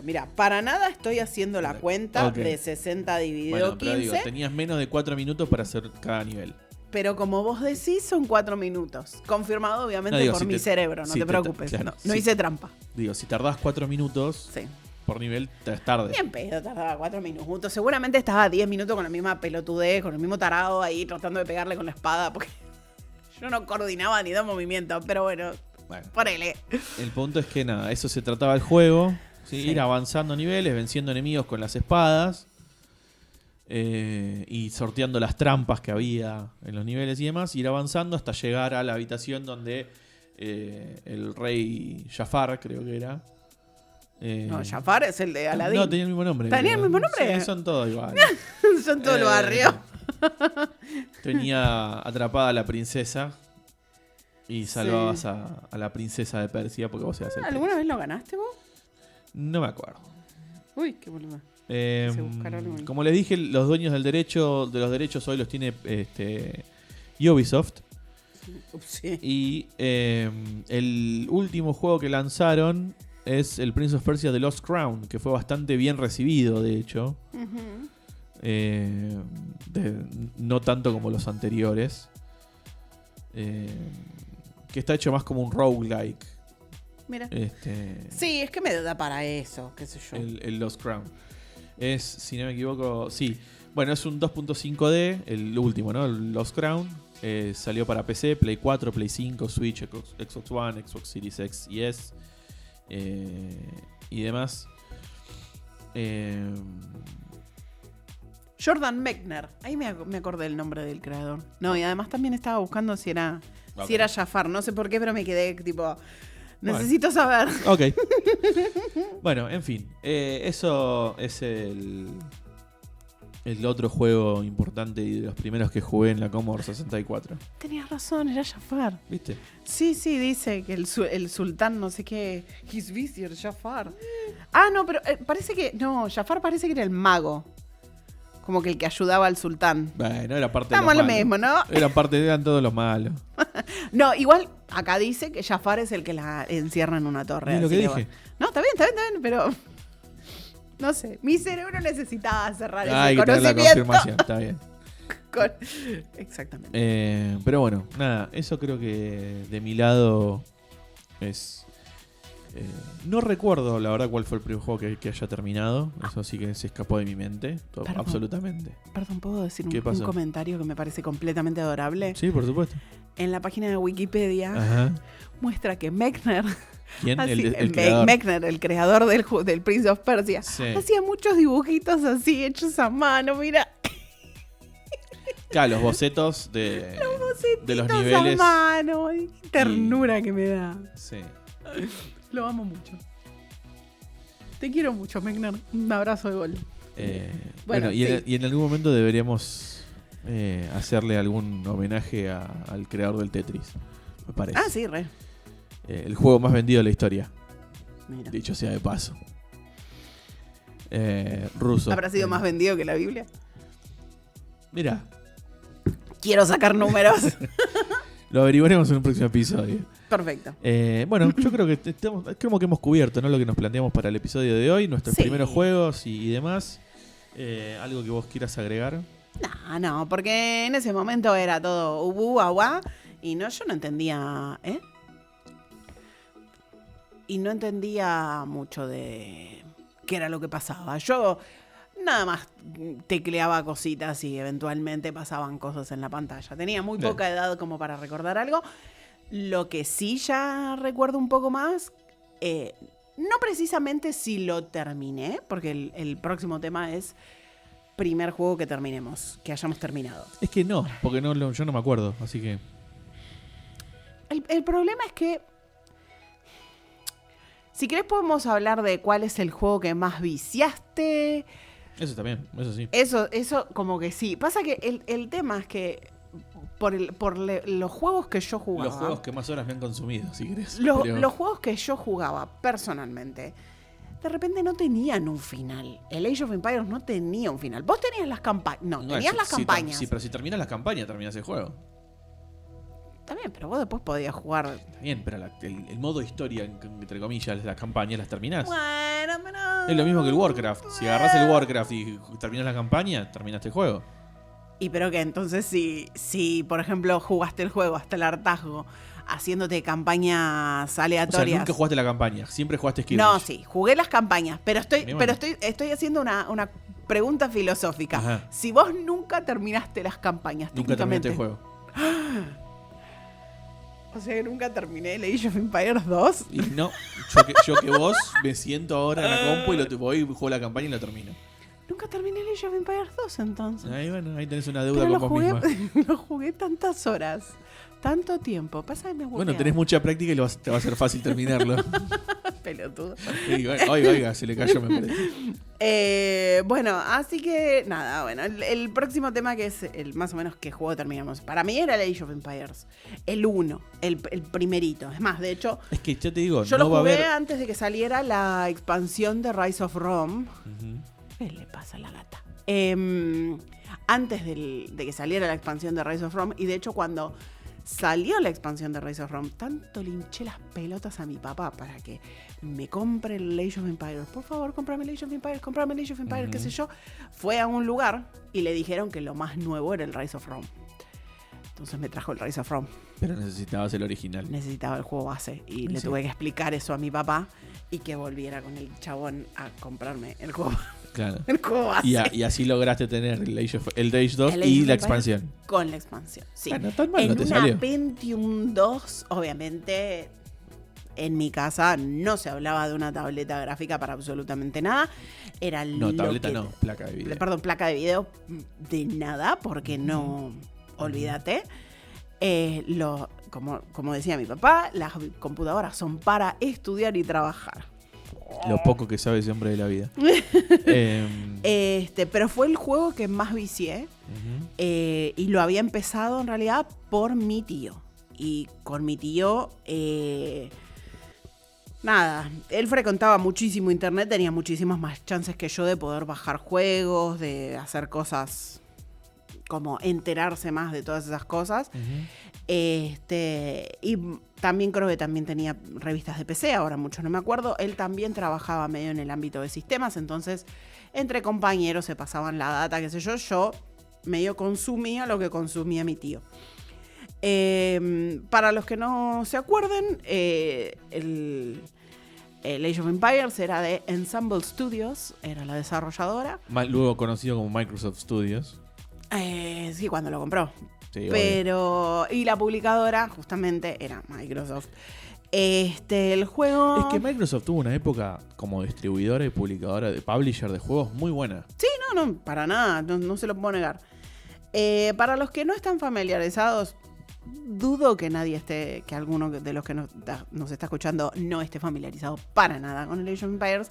Mira, para nada estoy haciendo la cuenta de 60 dividido 15. Pero digo, tenías menos de 4 minutos para hacer cada nivel. Pero como vos decís, son 4 minutos. Confirmado, obviamente, por mi cerebro, no te preocupes. Claro, no hice trampa. Digo, si tardás 4 minutos... Sí. Por nivel, es tarde. Bien pedo, tardaba 4 minutos. Seguramente estaba 10 minutos con la misma pelotudez, con el mismo tarado ahí tratando de pegarle con la espada, porque yo no coordinaba ni dos movimientos, pero bueno, ponele. El punto es que nada, eso se trataba el juego, ¿sí? Ir avanzando niveles, venciendo enemigos con las espadas y sorteando las trampas que había en los niveles y demás, ir avanzando hasta llegar a la habitación donde el rey Jafar, creo que era. No, Jafar es el de Aladdin. No, tenía el mismo nombre. ¿Tenía el mismo nombre? Sí, son todos iguales. Son todos los barrios. Tenía atrapada a la princesa y salvabas a la princesa de Persia porque vos eras el ¿Alguna vez lo ganaste vos? No me acuerdo. Uy, qué boludo. Como les dije, los dueños de los derechos hoy los tiene Ubisoft. Sí. Y el último juego que lanzaron es el Prince of Persia The Lost Crown, que fue bastante bien recibido, de hecho. No tanto como los anteriores. Que está hecho más como un roguelike. Mira. Sí, es que me da para eso, qué sé yo. El Lost Crown. Es, si no me equivoco, sí. Bueno, es un 2.5D, el último, ¿no? El Lost Crown. Salió para PC, Play 4, Play 5, Switch, Xbox One, Xbox Series X y S. y demás. Jordan Mechner. Ahí me acordé el nombre del creador. No, y además también estaba buscando si era Jafar. No sé por qué, pero me quedé tipo... Necesito saber. Ok. Bueno, en fin. Eso es el otro juego importante y de los primeros que jugué en la Commodore 64. Tenías razón, era Jafar. ¿Viste? Sí, dice que el sultán no sé qué... His vizier, Jafar. No, pero parece que... No, Jafar parece que era el mago. Como que el que ayudaba al sultán. Bueno, era parte Estamos de los lo malos. mismo, ¿no? Eran todos los malos. No, igual acá dice que Jafar es el que la encierra en una torre. Es lo que dije. Bueno. No, está bien, pero... No sé, mi cerebro necesitaba cerrar Hay ese que tener la conocimiento. confirmación, está bien. Exactamente. Pero bueno, nada, eso creo que de mi lado es... no recuerdo la verdad cuál fue el primer juego que haya terminado. Eso sí que se escapó de mi mente. Perdón. Absolutamente. Perdón, ¿puedo decir un pasó? comentario que me parece completamente adorable? Sí, por supuesto. En la página de Wikipedia Ajá. muestra que Mechner... ¿Quién? Así, El creador. Mechner, el creador del Prince of Persia, Sí. hacía muchos dibujitos así, hechos a mano, mira. Claro, los bocetos de los Bocetitos niveles. a mano, ay, qué ternura que me da. Sí. Lo amo mucho. Te quiero mucho, Mechner. Un abrazo de gol. Bueno, sí. y en algún momento deberíamos hacerle algún homenaje al creador del Tetris, me parece. Sí, re. El juego más vendido de la historia, Mira. dicho sea de paso. Ruso. ¿Habrá sido más vendido que la Biblia? Mira, Quiero sacar números. lo averiguaremos en un próximo episodio. Perfecto. Bueno, yo creo que creo que hemos cubierto, ¿no?, lo que nos planteamos para el episodio de hoy, nuestros Sí. primeros juegos y demás. ¿Algo que vos quieras agregar? No, porque en ese momento era todo ubú, aguá, y yo no entendía, Y no entendía mucho de qué era lo que pasaba. Yo nada más tecleaba cositas y eventualmente pasaban cosas en la pantalla. Tenía muy Bien. poca edad como para recordar algo. Lo que sí ya recuerdo un poco más, no precisamente si lo terminé, porque el próximo tema es primer juego que terminemos, que hayamos terminado. Es que no, porque yo no me acuerdo, así que... El problema es que, si querés podemos hablar de cuál es el juego que más viciaste. Eso también, eso sí. Eso como que sí. Pasa que el tema es que los juegos que yo jugaba... Los juegos que más horas me han consumido, si querés. Los juegos que yo jugaba personalmente, de repente no tenían un final. El Age of Empires no tenía un final. Vos tenías las campañas. No, tenías las campañas. Sí, pero si terminas las campañas, terminas el juego. Está bien, pero vos después podías jugar... Está bien, pero el modo historia, entre comillas, las campañas las terminás. Bueno, pero... Es lo mismo que el Warcraft. Si agarrás el Warcraft y terminás la campaña, terminaste el juego. Y pero que entonces si por ejemplo jugaste el juego hasta el hartazgo haciéndote campañas O sea, aleatorias. nunca jugaste la campaña, siempre jugaste Skirmish. No, sí, jugué las campañas, pero Bueno. estoy haciendo una pregunta filosófica. Ajá. Si vos nunca terminaste las campañas, Nunca terminaste técnicamente, el juego. O sea, que nunca terminé el Age of Empires 2. Y no, yo que vos me siento ahora en la compu y voy, juego la campaña y lo termino. Nunca terminé el Age of Empires 2 entonces. Ahí, bueno, ahí tenés una deuda Pero con vos misma. lo jugué tantas horas, tanto tiempo. Pasa que me Bueno, tenés mucha práctica y te va a ser fácil terminarlo. pelotudo. Y, oiga, se le cayó, me parece. Bueno, así que nada, bueno, el próximo tema que es el más o menos qué juego terminamos. Para mí era el Age of Empires, el 1, el primerito. Es más, de hecho, Es que ya te digo, yo no lo va a jugué haber... antes de que saliera la expansión de Rise of Rome. Ujú. ¿Qué le pasa a la gata? Antes de que saliera la expansión de Rise of Rome, y de hecho cuando salió la expansión de Rise of Rome, tanto le hinché las pelotas a mi papá para que me compre el Age of Empires. Por favor, cómprame el Age of Empires, cómprame el Age of Empires, qué sé yo. Fue a un lugar y le dijeron que lo más nuevo era el Rise of Rome. Entonces me trajo el Rise of Rome. Pero necesitabas el original. Necesitaba el juego base y le Sí. tuve que explicar eso a mi papá y que volviera con el chabón a comprarme el juego, Claro. el juego base. Y así lograste tener el Age 2 El Age y of la Empires expansión. Con la expansión, sí. Bueno, tan mal En no te una salió. Pentium 2, obviamente, en mi casa no se hablaba de una tableta gráfica para absolutamente nada. Era Placa de video. Perdón, placa de video de nada, porque no, olvídate. Como decía mi papá, las computadoras son para estudiar y trabajar. Lo poco que sabe ese hombre de la vida. Pero fue el juego que más vicié. Y lo había empezado en realidad por mi tío. Y con mi tío, nada, él frecuentaba muchísimo internet, tenía muchísimas más chances que yo de poder bajar juegos, de hacer cosas, como enterarse más de todas esas cosas. Y también creo que también tenía revistas de PC, ahora mucho no me acuerdo. Él también trabajaba medio en el ámbito de sistemas, entonces entre compañeros se pasaban la data, qué sé yo. Yo medio consumía lo que consumía mi tío. Para los que no se acuerden, el Age of Empires era de Ensemble Studios, era la desarrolladora. Luego conocido como Microsoft Studios. Sí, cuando lo compró. Sí, pero y la publicadora justamente era Microsoft. El juego... Es que Microsoft tuvo una época como distribuidora y publicadora de publisher de juegos muy buena. Sí, no, para nada, no se lo puedo negar. Para los que no están familiarizados, dudo que que alguno de los que nos está escuchando no esté familiarizado para nada con el Age of Empires,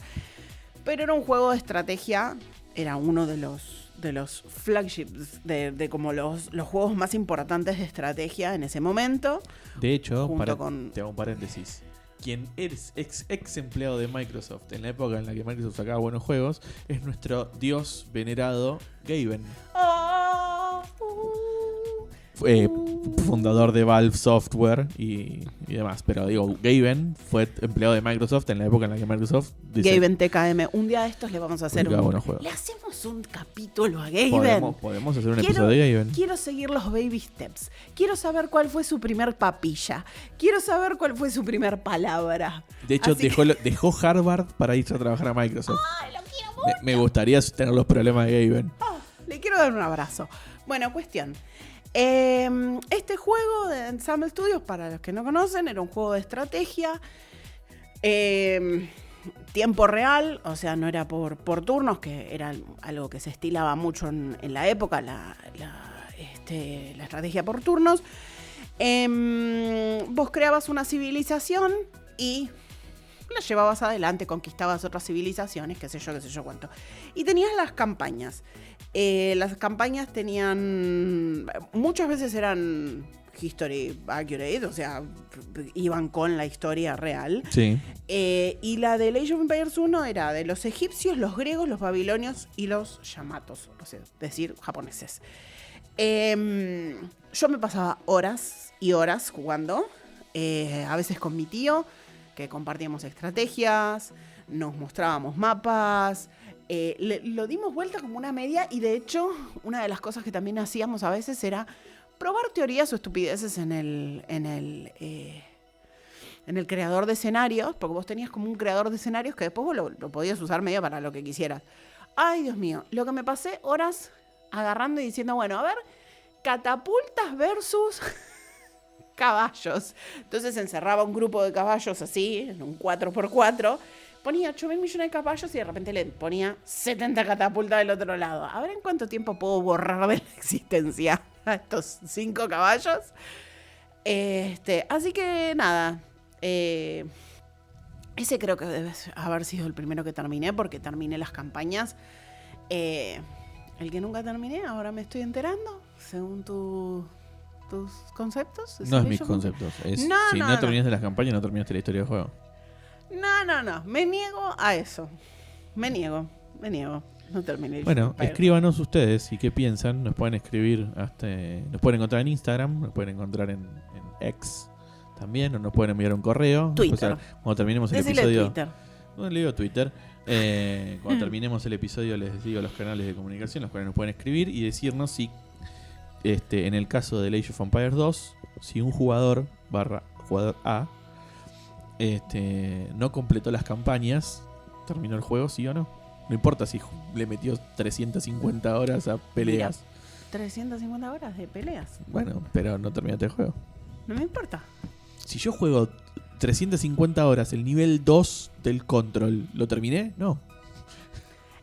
pero era un juego de estrategia, era uno de los flagships, de como los juegos más importantes de estrategia en ese momento. De hecho, te hago un paréntesis. Quien es ex empleado de Microsoft en la época en la que Microsoft sacaba buenos juegos es nuestro dios venerado Gaben. Fundador de Valve Software y demás. Pero digo, Gaben fue empleado de Microsoft en la época en la que Microsoft Gaben TKM. Un día de estos le vamos a hacer le hacemos un capítulo a Gaben. Podemos hacer un episodio de Gaben. Quiero seguir los baby steps. Quiero saber cuál fue su primer papilla. Quiero saber cuál fue su primer palabra. De hecho, dejó Harvard para irse a trabajar a Microsoft. ¡Ay, lo quiero mucho! Me gustaría tener los problemas de Gaben. Le quiero dar un abrazo. Bueno, cuestión. Este juego de Ensemble Studios, para los que no conocen, era un juego de estrategia. Tiempo real, o sea, no era por turnos, que era algo que se estilaba mucho en la época, la estrategia por turnos. Vos creabas una civilización y la llevabas adelante, conquistabas otras civilizaciones, qué sé yo cuánto. Y tenías las campañas. Las campañas muchas veces eran history accurate, o sea, iban con la historia real. Sí. Y la de Age of Empires 1 era de los egipcios, los griegos, los babilonios y los yamatos, o sea, es decir, japoneses. Yo me pasaba horas y horas jugando, a veces con mi tío, que compartíamos estrategias, nos mostrábamos mapas. Lo dimos vuelta como una media, y de hecho una de las cosas que también hacíamos a veces era probar teorías o estupideces en el creador de escenarios, porque vos tenías como un creador de escenarios que después vos lo podías usar medio para lo que quisieras. Ay, Dios mío, lo que me pasé horas agarrando y diciendo, bueno, a ver, catapultas versus caballos. Entonces encerraba un grupo de caballos así, en un 4x4, ponía 8.000 millones de caballos y de repente le ponía 70 catapultas del otro lado. A ver en cuánto tiempo puedo borrar de la existencia a estos 5 caballos. Así que nada. Ese creo que debe haber sido el primero que terminé, porque terminé las campañas. El que nunca terminé, ahora me estoy enterando, según tus conceptos. No es mis conceptos. Si no terminaste las campañas, no terminaste la historia del juego. No. Me niego a eso. Me niego. No terminé. Bueno, escríbanos ustedes y qué piensan. Nos pueden escribir, nos pueden encontrar en Instagram, nos pueden encontrar en X también, o nos pueden enviar un correo. Twitter. Cuando terminemos el Decile episodio. Twitter. No le digo Twitter. Cuando terminemos el episodio les digo los canales de comunicación, los cuales nos pueden escribir y decirnos si, en el caso de Age of Empires 2, si un jugador A no completó las campañas, terminó el juego, sí o no. No importa si le metió 350 horas a peleas. Mira, 350 horas de peleas. Bueno, pero no terminaste el juego. No me importa. Si yo juego 350 horas, el nivel 2 del Control. ¿Lo terminé? No.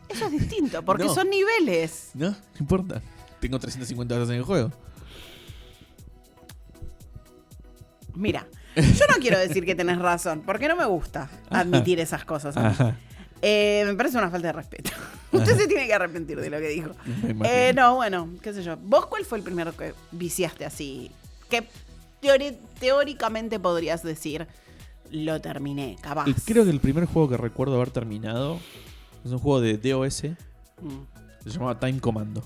Eso es distinto, porque No. son niveles. No importa. Tengo 350 horas en el juego. Mira, yo no quiero decir que tenés razón, porque no me gusta admitir esas cosas. Ajá. Me parece una falta de respeto. Usted se tiene que arrepentir de lo que dijo. Me imagino. No, bueno, qué sé yo. ¿Vos cuál fue el primero que viciaste así? Que teóricamente podrías decir, lo terminé, capaz. Creo que el primer juego que recuerdo haber terminado es un juego de DOS. Se llamaba Time Commando.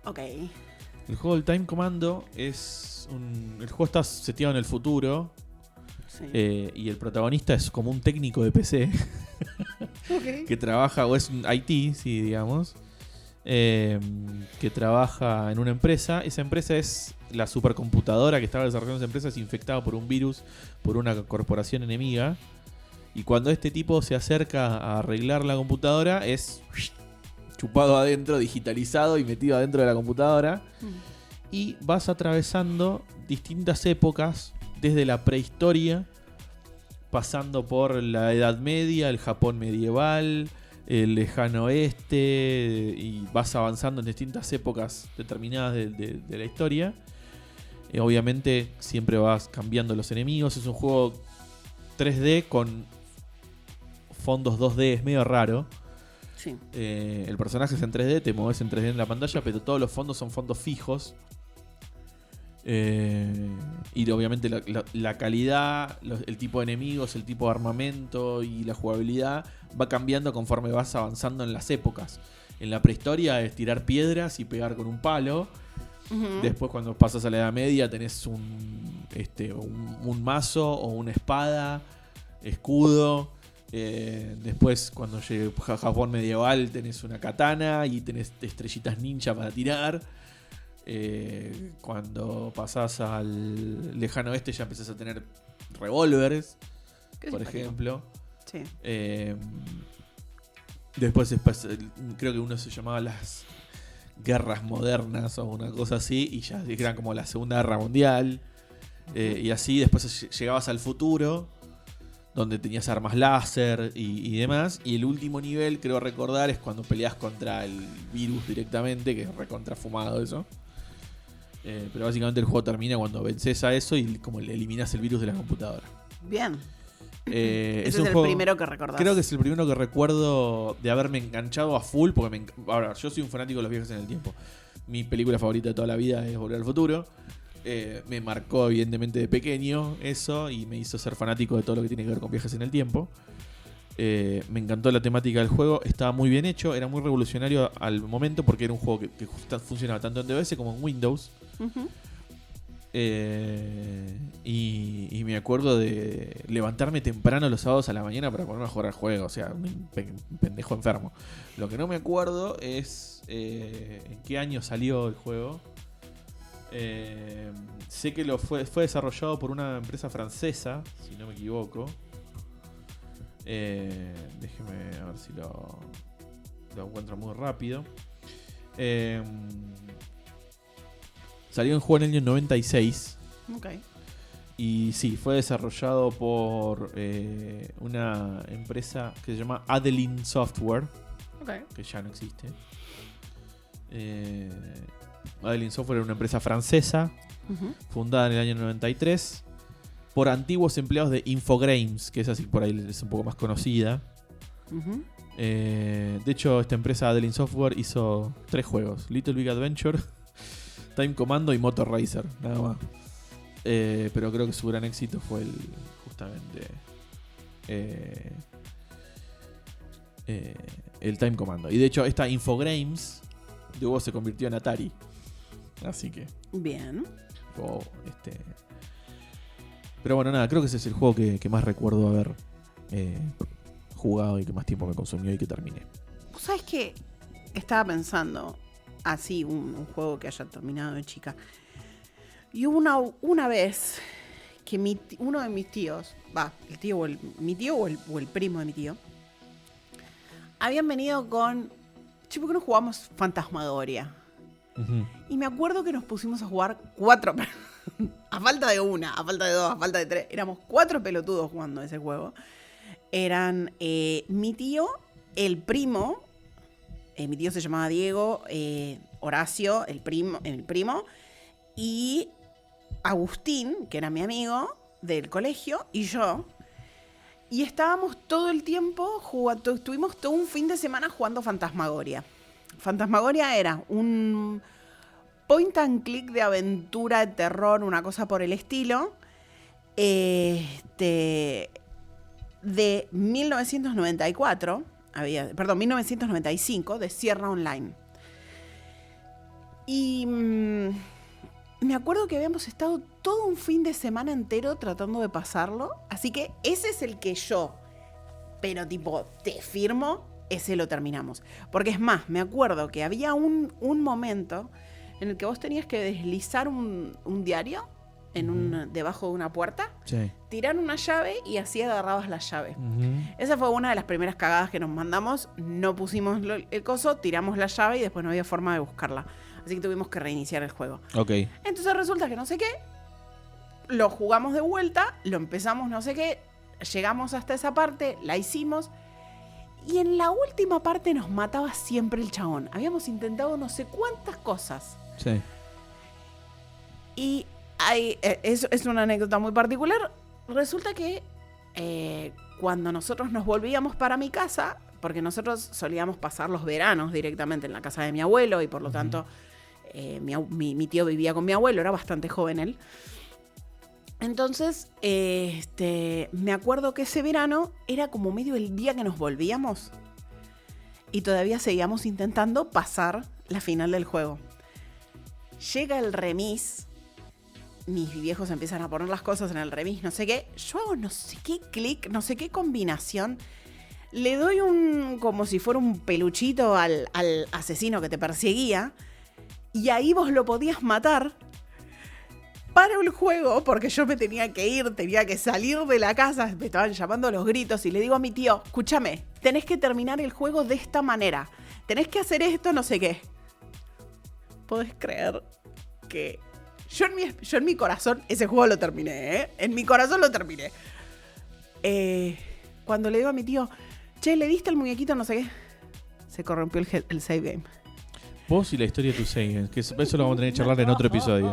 Ok. El juego del Time Commando es el juego está seteado en el futuro. Sí. Y el protagonista es como un técnico de PC Ok. que trabaja, o es un IT, sí, digamos, que trabaja en una empresa. Esa empresa es la supercomputadora que estaba desarrollando esa empresa, es infectada por un virus por una corporación enemiga. Y cuando este tipo se acerca a arreglar la computadora, es chupado adentro, digitalizado y metido adentro de la computadora. Y vas atravesando distintas épocas, desde la prehistoria, pasando por la Edad Media, el Japón medieval, el lejano oeste, y vas avanzando en distintas épocas determinadas de la historia. Obviamente siempre vas cambiando los enemigos. Es un juego 3D con fondos 2D, es medio raro. Sí. El personaje es en 3D, te mueves en 3D en la pantalla, pero todos los fondos son fondos fijos. Y obviamente la calidad, el tipo de enemigos, el tipo de armamento y la jugabilidad va cambiando conforme vas avanzando en las épocas. En la prehistoria es tirar piedras y pegar con un palo. Después, cuando pasas a la Edad Media, tenés un mazo o una espada, escudo. Después, cuando llegue a Japón medieval, tenés una katana y tenés estrellitas ninja para tirar. Cuando pasás al lejano oeste, ya empezás a tener revólveres, por ejemplo. Sí. Después, creo que uno se llamaba las guerras modernas o una cosa así, y ya eran como la Segunda Guerra Mundial. Y así después llegabas al futuro, donde tenías armas láser y demás. Y el último nivel, creo recordar, es cuando peleas contra el virus directamente, que es recontrafumado eso. Pero básicamente el juego termina cuando vences a eso y como le eliminas el virus de la computadora. Bien. Ese es el juego, primero que recordás. creo que es el primero que recuerdo de haberme enganchado a full, porque ahora, yo soy un fanático de los viajes en el tiempo. Mi película favorita de toda la vida es Volver al Futuro. Me marcó evidentemente de pequeño eso y me hizo ser fanático de todo lo que tiene que ver con viajes en el tiempo. Me encantó la temática del juego, estaba muy bien hecho, era muy revolucionario al momento porque era un juego que funcionaba tanto en DOS como en Windows. Y me acuerdo de levantarme temprano los sábados a la mañana para ponerme a jugar al juego. O sea, un pendejo enfermo. Lo que no me acuerdo es en qué año salió el juego. Sé que fue desarrollado por una empresa francesa, si no me equivoco. Déjeme a ver si lo encuentro muy rápido. Salió en juego en el año 96. Ok. Y sí, fue desarrollado por una empresa que se llama Adeline Software, que ya no existe. Adeline Software era una empresa francesa, fundada en el año 93 por antiguos empleados de Infogrames, que es así, por ahí es un poco más conocida. De hecho, esta empresa Adeline Software hizo 3 juegos: Little Big Adventure, Time Commando y Motor Racer, nada más. Pero creo que su gran éxito fue justamente el Time Commando. Y de hecho, esta Infogrames luego se convirtió en Atari. Así que bien. Pero bueno, nada, creo que ese es el juego que más recuerdo haber jugado y que más tiempo me consumió y que terminé. ¿Vos sabés qué? Estaba pensando así, un juego que haya terminado de chica. Y hubo una vez que uno de mis tíos, mi tío o el primo de mi tío, habían venido con... Che, ¿por qué no jugamos Fantasmagoria? Y me acuerdo que nos pusimos a jugar 4 personas. a falta de una, a falta de dos, a falta de tres, éramos 4 pelotudos jugando ese juego. Eran mi tío, el primo, mi tío se llamaba Diego, Horacio, el primo, y Agustín, que era mi amigo del colegio, y yo. Y estábamos todo el tiempo jugando, estuvimos todo un fin de semana jugando Fantasmagoria. Fantasmagoria era un point and click de aventura, de terror, una cosa por el estilo, de 1994, 1995, de Sierra Online. Y me acuerdo que habíamos estado todo un fin de semana entero tratando de pasarlo, así que ese es el que yo, pero tipo, te firmo, ese lo terminamos. Porque es más, me acuerdo que había un momento en el que vos tenías que deslizar un diario debajo de una puerta, Sí. tirar una llave y así agarrabas la llave. Ujú. Esa fue una de las primeras cagadas que nos mandamos. No pusimos el coso, tiramos la llave y después no había forma de buscarla. Así que tuvimos que reiniciar el juego. Ok. Entonces resulta que no sé qué, lo jugamos de vuelta, lo empezamos no sé qué, llegamos hasta esa parte, la hicimos. Y en la última parte nos mataba siempre el chabón. Habíamos intentado no sé cuántas cosas. Sí. Y es una anécdota muy particular. Resulta que cuando nosotros nos volvíamos para mi casa, porque nosotros solíamos pasar los veranos directamente en la casa de mi abuelo y por lo tanto mi tío vivía con mi abuelo, era bastante joven él. Entonces, me acuerdo que ese verano era como medio el día que nos volvíamos y todavía seguíamos intentando pasar la final del juego. Llega el remis, mis viejos empiezan a poner las cosas en el remis, no sé qué. Yo hago no sé qué clic, no sé qué combinación. Le doy como si fuera un peluchito al asesino que te perseguía y ahí vos lo podías matar. Paro el juego porque yo me tenía que ir, tenía que salir de la casa, me estaban llamando a los gritos y le digo a mi tío, escúchame, tenés que terminar el juego de esta manera, tenés que hacer esto, no sé qué. ¿Podés creer que yo en mi corazón ese juego lo terminé, ¿eh? En mi corazón lo terminé. Cuando le digo a mi tío, che, ¿le diste el muñequito, no sé qué? Se corrompió el save game. Vos y la historia de tu save, que eso lo vamos a tener que charlar en otro episodio.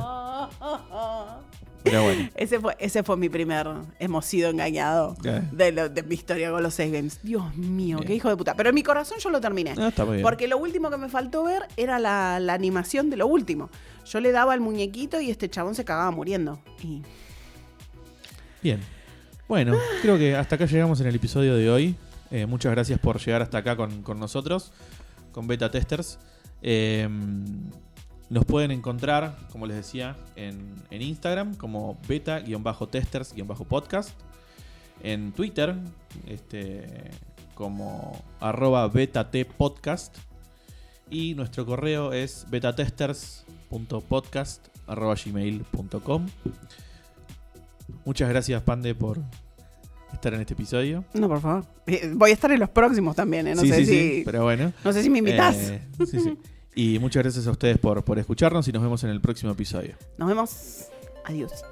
Pero bueno. Ese fue mi primer hemos sido engañado de mi historia con los save games. Dios mío, Bien. qué hijo de puta. Pero en mi corazón yo lo terminé. Ah, está muy bien. Porque lo último que me faltó ver era la animación de lo último. Yo le daba el muñequito y este chabón se cagaba muriendo. Y... Bien. Bueno, creo que hasta acá llegamos en el episodio de hoy. Muchas gracias por llegar hasta acá con nosotros, con Beta Testers. Nos pueden encontrar, como les decía, en Instagram como beta-testers-podcast. En Twitter como @betatpodcast. Y nuestro correo es betatesters.podcast@gmail.com. Muchas gracias, Pande, por estar en este episodio. No, por favor. Voy a estar en los próximos también, ¿eh? No Sí, sé sí, si... sí, pero bueno. No sé si me invitás. Sí, sí. Y muchas gracias a ustedes por escucharnos y nos vemos en el próximo episodio. Nos vemos. Adiós.